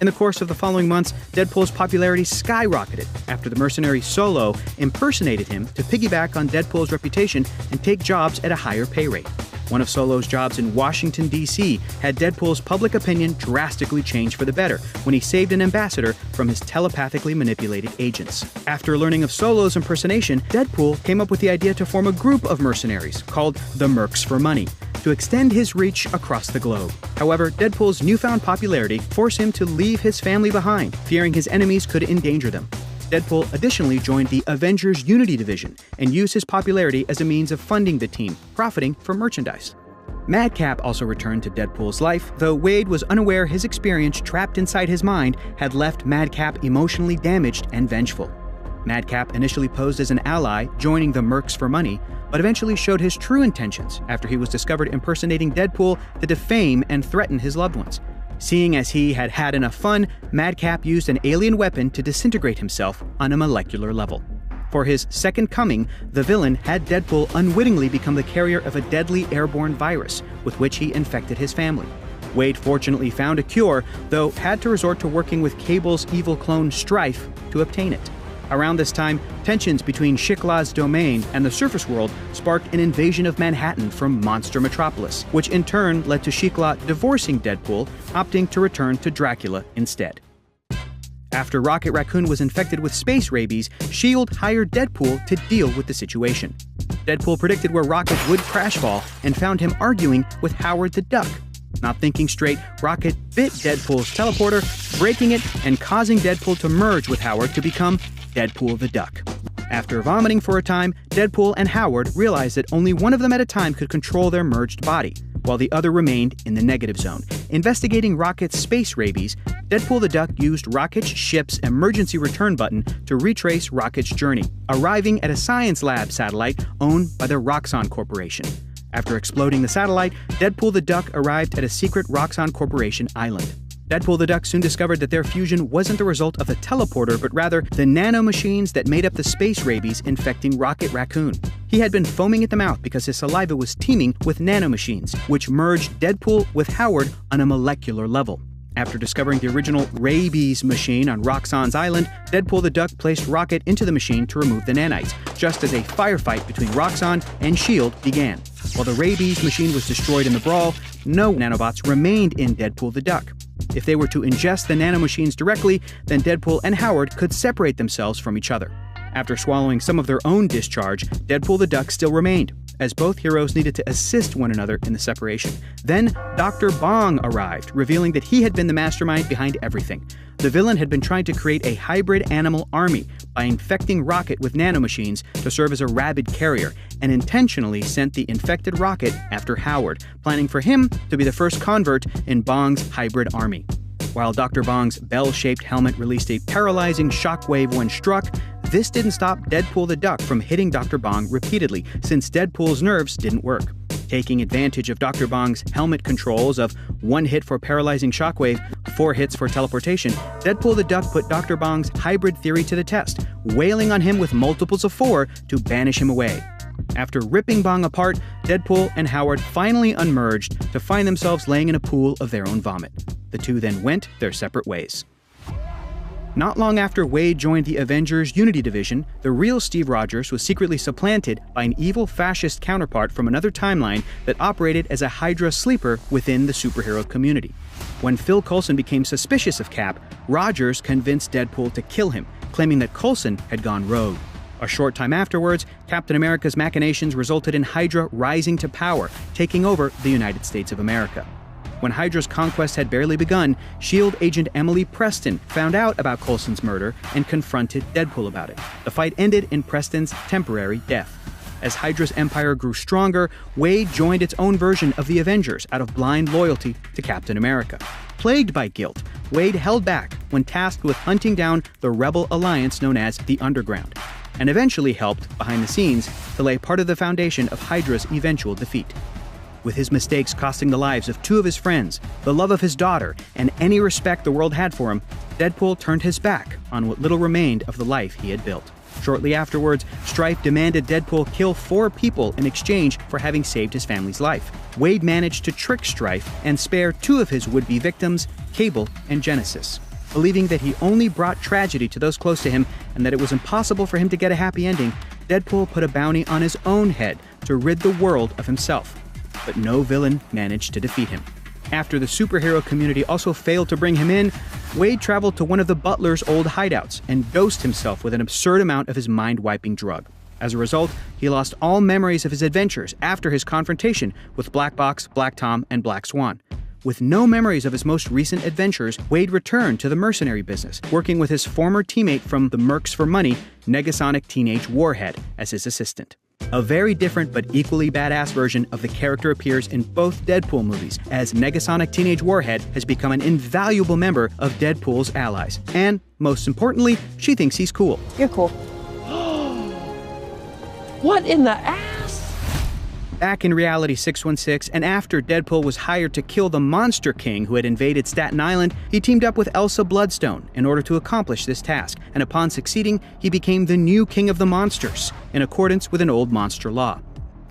In the course of the following months, Deadpool's popularity skyrocketed after the mercenary Solo impersonated him to piggyback on Deadpool's reputation and take jobs at a higher pay rate. One of Solo's jobs in Washington, D.C. had Deadpool's public opinion drastically change for the better when he saved an ambassador from his telepathically manipulated agents. After learning of Solo's impersonation, Deadpool came up with the idea to form a group of mercenaries called the Mercs for Money, to extend his reach across the globe. However, Deadpool's newfound popularity forced him to leave his family behind, fearing his enemies could endanger them. Deadpool additionally joined the Avengers Unity division and used his popularity as a means of funding the team, profiting from merchandise. Madcap also returned to Deadpool's life, though Wade was unaware his experience trapped inside his mind had left Madcap emotionally damaged and vengeful. Madcap initially posed as an ally, joining the Mercs for Money, but eventually showed his true intentions after he was discovered impersonating Deadpool to defame and threaten his loved ones. Seeing as he had had enough fun, Madcap used an alien weapon to disintegrate himself on a molecular level. For his second coming, the villain had Deadpool unwittingly become the carrier of a deadly airborne virus, with which he infected his family. Wade fortunately found a cure, though had to resort to working with Cable's evil clone Strife to obtain it. Around this time, tensions between Shikla's domain and the surface world sparked an invasion of Manhattan from Monster Metropolis, which in turn led to Shikla divorcing Deadpool, opting to return to Dracula instead. After Rocket Raccoon was infected with space rabies, S.H.I.E.L.D. hired Deadpool to deal with the situation. Deadpool predicted where Rocket would crash fall and found him arguing with Howard the Duck. Not thinking straight, Rocket bit Deadpool's teleporter, breaking it and causing Deadpool to merge with Howard to become Deadpool the Duck. After vomiting for a time, Deadpool and Howard realized that only one of them at a time could control their merged body, while the other remained in the negative zone. Investigating Rocket's space rabies, Deadpool the Duck used Rocket's ship's emergency return button to retrace Rocket's journey, arriving at a science lab satellite owned by the Roxxon Corporation. After exploding the satellite, Deadpool the Duck arrived at a secret Roxxon Corporation island. Deadpool the Duck soon discovered that their fusion wasn't the result of the teleporter, but rather the nanomachines that made up the space rabies infecting Rocket Raccoon. He had been foaming at the mouth because his saliva was teeming with nanomachines, which merged Deadpool with Howard on a molecular level. After discovering the original rabies machine on Roxxon's island, Deadpool the Duck placed Rocket into the machine to remove the nanites, just as a firefight between Roxxon and S.H.I.E.L.D. began. While the rabies machine was destroyed in the brawl, no nanobots remained in Deadpool the Duck. If they were to ingest the nanomachines directly, then Deadpool and Howard could separate themselves from each other. After swallowing some of their own discharge, Deadpool the Duck still remained, as both heroes needed to assist one another in the separation. Then, Dr. Bong arrived, revealing that he had been the mastermind behind everything. The villain had been trying to create a hybrid animal army by infecting Rocket with nanomachines to serve as a rabid carrier, and intentionally sent the infected Rocket after Howard, planning for him to be the first convert in Bong's hybrid army. While Dr. Bong's bell-shaped helmet released a paralyzing shockwave when struck, this didn't stop Deadpool the Duck from hitting Dr. Bong repeatedly, since Deadpool's nerves didn't work. Taking advantage of Dr. Bong's helmet controls of 1 hit for paralyzing shockwave, 4 hits for teleportation, Deadpool the Duck put Dr. Bong's hybrid theory to the test, wailing on him with multiples of 4 to banish him away. After ripping Bong apart, Deadpool and Howard finally unmerged to find themselves laying in a pool of their own vomit. The two then went their separate ways. Not long after Wade joined the Avengers Unity Division, the real Steve Rogers was secretly supplanted by an evil fascist counterpart from another timeline that operated as a Hydra sleeper within the superhero community. When Phil Coulson became suspicious of Cap, Rogers convinced Deadpool to kill him, claiming that Coulson had gone rogue. A short time afterwards, Captain America's machinations resulted in Hydra rising to power, taking over the United States of America. When Hydra's conquest had barely begun, S.H.I.E.L.D. agent Emily Preston found out about Coulson's murder and confronted Deadpool about it. The fight ended in Preston's temporary death. As Hydra's empire grew stronger, Wade joined its own version of the Avengers out of blind loyalty to Captain America. Plagued by guilt, Wade held back when tasked with hunting down the rebel alliance known as the Underground, and eventually helped, behind the scenes, to lay part of the foundation of Hydra's eventual defeat. With his mistakes costing the lives of 2 of his friends, the love of his daughter, and any respect the world had for him, Deadpool turned his back on what little remained of the life he had built. Shortly afterwards, Strife demanded Deadpool kill 4 people in exchange for having saved his family's life. Wade managed to trick Strife and spare 2 of his would-be victims, Cable and Genesis. Believing that he only brought tragedy to those close to him and that it was impossible for him to get a happy ending, Deadpool put a bounty on his own head to rid the world of himself. But no villain managed to defeat him. After the superhero community also failed to bring him in, Wade traveled to one of the Butler's old hideouts and dosed himself with an absurd amount of his mind-wiping drug. As a result, he lost all memories of his adventures after his confrontation with Black Box, Black Tom, and Black Swan. With no memories of his most recent adventures, Wade returned to the mercenary business, working with his former teammate from the Mercs for Money, Negasonic Teenage Warhead, as his assistant. A very different but equally badass version of the character appears in both Deadpool movies, as Negasonic Teenage Warhead has become an invaluable member of Deadpool's allies. And, most importantly, she thinks he's cool. You're cool. What in the ass? Back in Reality 616, and after Deadpool was hired to kill the Monster King who had invaded Staten Island, he teamed up with Elsa Bloodstone in order to accomplish this task, and upon succeeding, he became the new King of the Monsters, in accordance with an old monster law.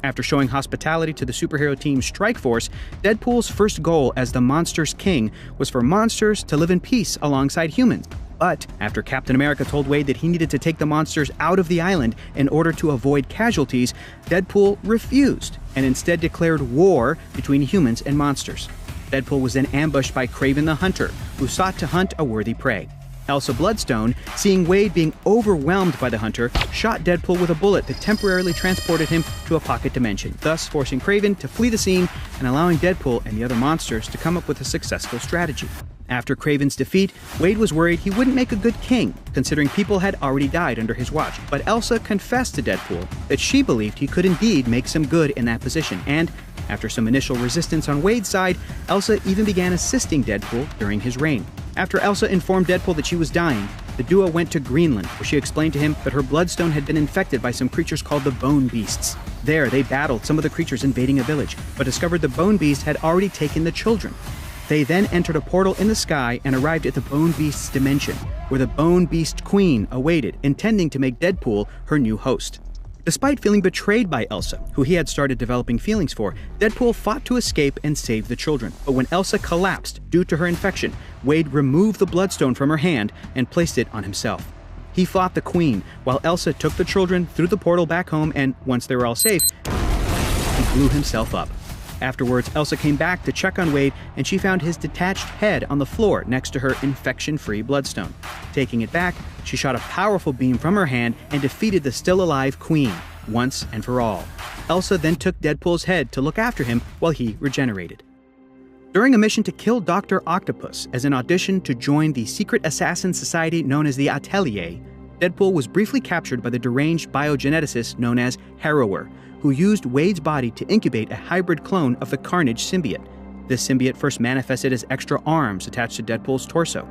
After showing hospitality to the superhero team Strike Force, Deadpool's first goal as the Monsters King was for monsters to live in peace alongside humans. But after Captain America told Wade that he needed to take the monsters out of the island in order to avoid casualties, Deadpool refused and instead declared war between humans and monsters. Deadpool was then ambushed by Kraven the Hunter, who sought to hunt a worthy prey. Elsa Bloodstone, seeing Wade being overwhelmed by the Hunter, shot Deadpool with a bullet that temporarily transported him to a pocket dimension, thus forcing Kraven to flee the scene and allowing Deadpool and the other monsters to come up with a successful strategy. After Kraven's defeat, Wade was worried he wouldn't make a good king, considering people had already died under his watch. But Elsa confessed to Deadpool that she believed he could indeed make some good in that position, and after some initial resistance on Wade's side, Elsa even began assisting Deadpool during his reign. After Elsa informed Deadpool that she was dying, the duo went to Greenland, where she explained to him that her bloodstone had been infected by some creatures called the Bone Beasts. There, they battled some of the creatures invading a village, but discovered the Bone Beast had already taken the children. They then entered a portal in the sky and arrived at the Bone Beast's dimension, where the Bone Beast Queen awaited, intending to make Deadpool her new host. Despite feeling betrayed by Elsa, who he had started developing feelings for, Deadpool fought to escape and save the children. But when Elsa collapsed due to her infection, Wade removed the bloodstone from her hand and placed it on himself. He fought the Queen, while Elsa took the children through the portal back home, and once they were all safe, he blew himself up. Afterwards, Elsa came back to check on Wade, and she found his detached head on the floor next to her infection-free bloodstone. Taking it back, she shot a powerful beam from her hand and defeated the still-alive Queen, once and for all. Elsa then took Deadpool's head to look after him while he regenerated. During a mission to kill Dr. Octopus as an audition to join the secret assassin society known as the Atelier, Deadpool was briefly captured by the deranged biogeneticist known as Harrower, who used Wade's body to incubate a hybrid clone of the Carnage symbiote. This symbiote first manifested as extra arms attached to Deadpool's torso.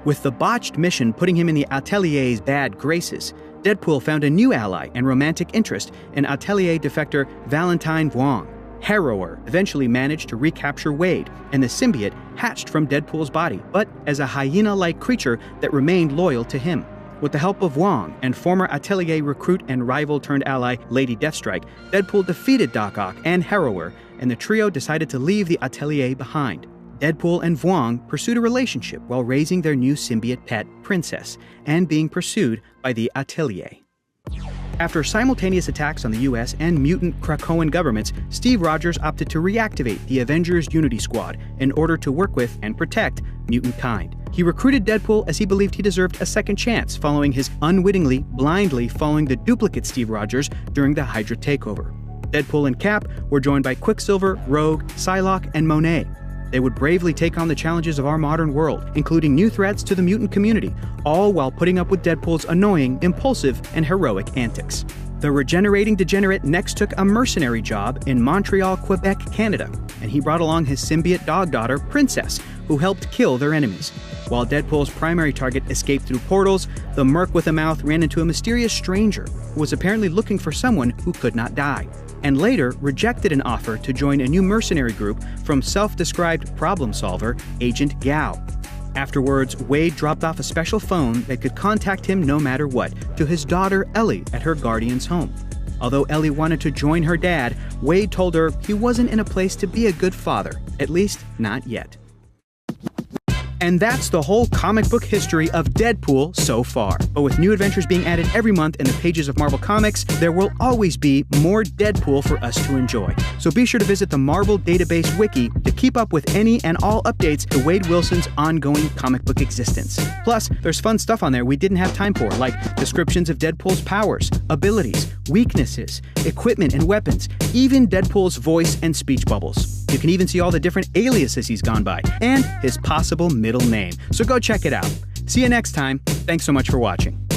With the botched mission putting him in the Atelier's bad graces, Deadpool found a new ally and romantic interest in Atelier defector Valentine Vuong. Harrower eventually managed to recapture Wade, and the symbiote hatched from Deadpool's body, but as a hyena-like creature that remained loyal to him. With the help of Wong and former Atelier recruit and rival-turned-ally Lady Deathstrike, Deadpool defeated Doc Ock and Harrower, and the trio decided to leave the Atelier behind. Deadpool and Vuong pursued a relationship while raising their new symbiote pet, Princess, and being pursued by the Atelier. After simultaneous attacks on the US and mutant Krakoan governments, Steve Rogers opted to reactivate the Avengers Unity Squad in order to work with and protect mutant kind. He recruited Deadpool as he believed he deserved a second chance following his unwittingly, blindly following the duplicate Steve Rogers during the Hydra takeover. Deadpool and Cap were joined by Quicksilver, Rogue, Psylocke, and Monet. They would bravely take on the challenges of our modern world, including new threats to the mutant community, all while putting up with Deadpool's annoying, impulsive, and heroic antics. The regenerating degenerate next took a mercenary job in Montreal, Quebec, Canada, and he brought along his symbiote dog daughter, Princess, who helped kill their enemies. While Deadpool's primary target escaped through portals, the Merc with a mouth ran into a mysterious stranger who was apparently looking for someone who could not die, and later rejected an offer to join a new mercenary group from self-described problem solver Agent Gao. Afterwards, Wade dropped off a special phone that could contact him no matter what to his daughter Ellie at her guardian's home. Although Ellie wanted to join her dad, Wade told her he wasn't in a place to be a good father, at least not yet. And that's the whole comic book history of Deadpool so far. But with new adventures being added every month in the pages of Marvel Comics, there will always be more Deadpool for us to enjoy. So be sure to visit the Marvel Database Wiki to keep up with any and all updates to Wade Wilson's ongoing comic book existence. Plus, there's fun stuff on there we didn't have time for, like descriptions of Deadpool's powers, abilities, weaknesses, equipment and weapons, even Deadpool's voice and speech bubbles. You can even see all the different aliases he's gone by, and his possible middle name. So go check it out. See you next time. Thanks so much for watching.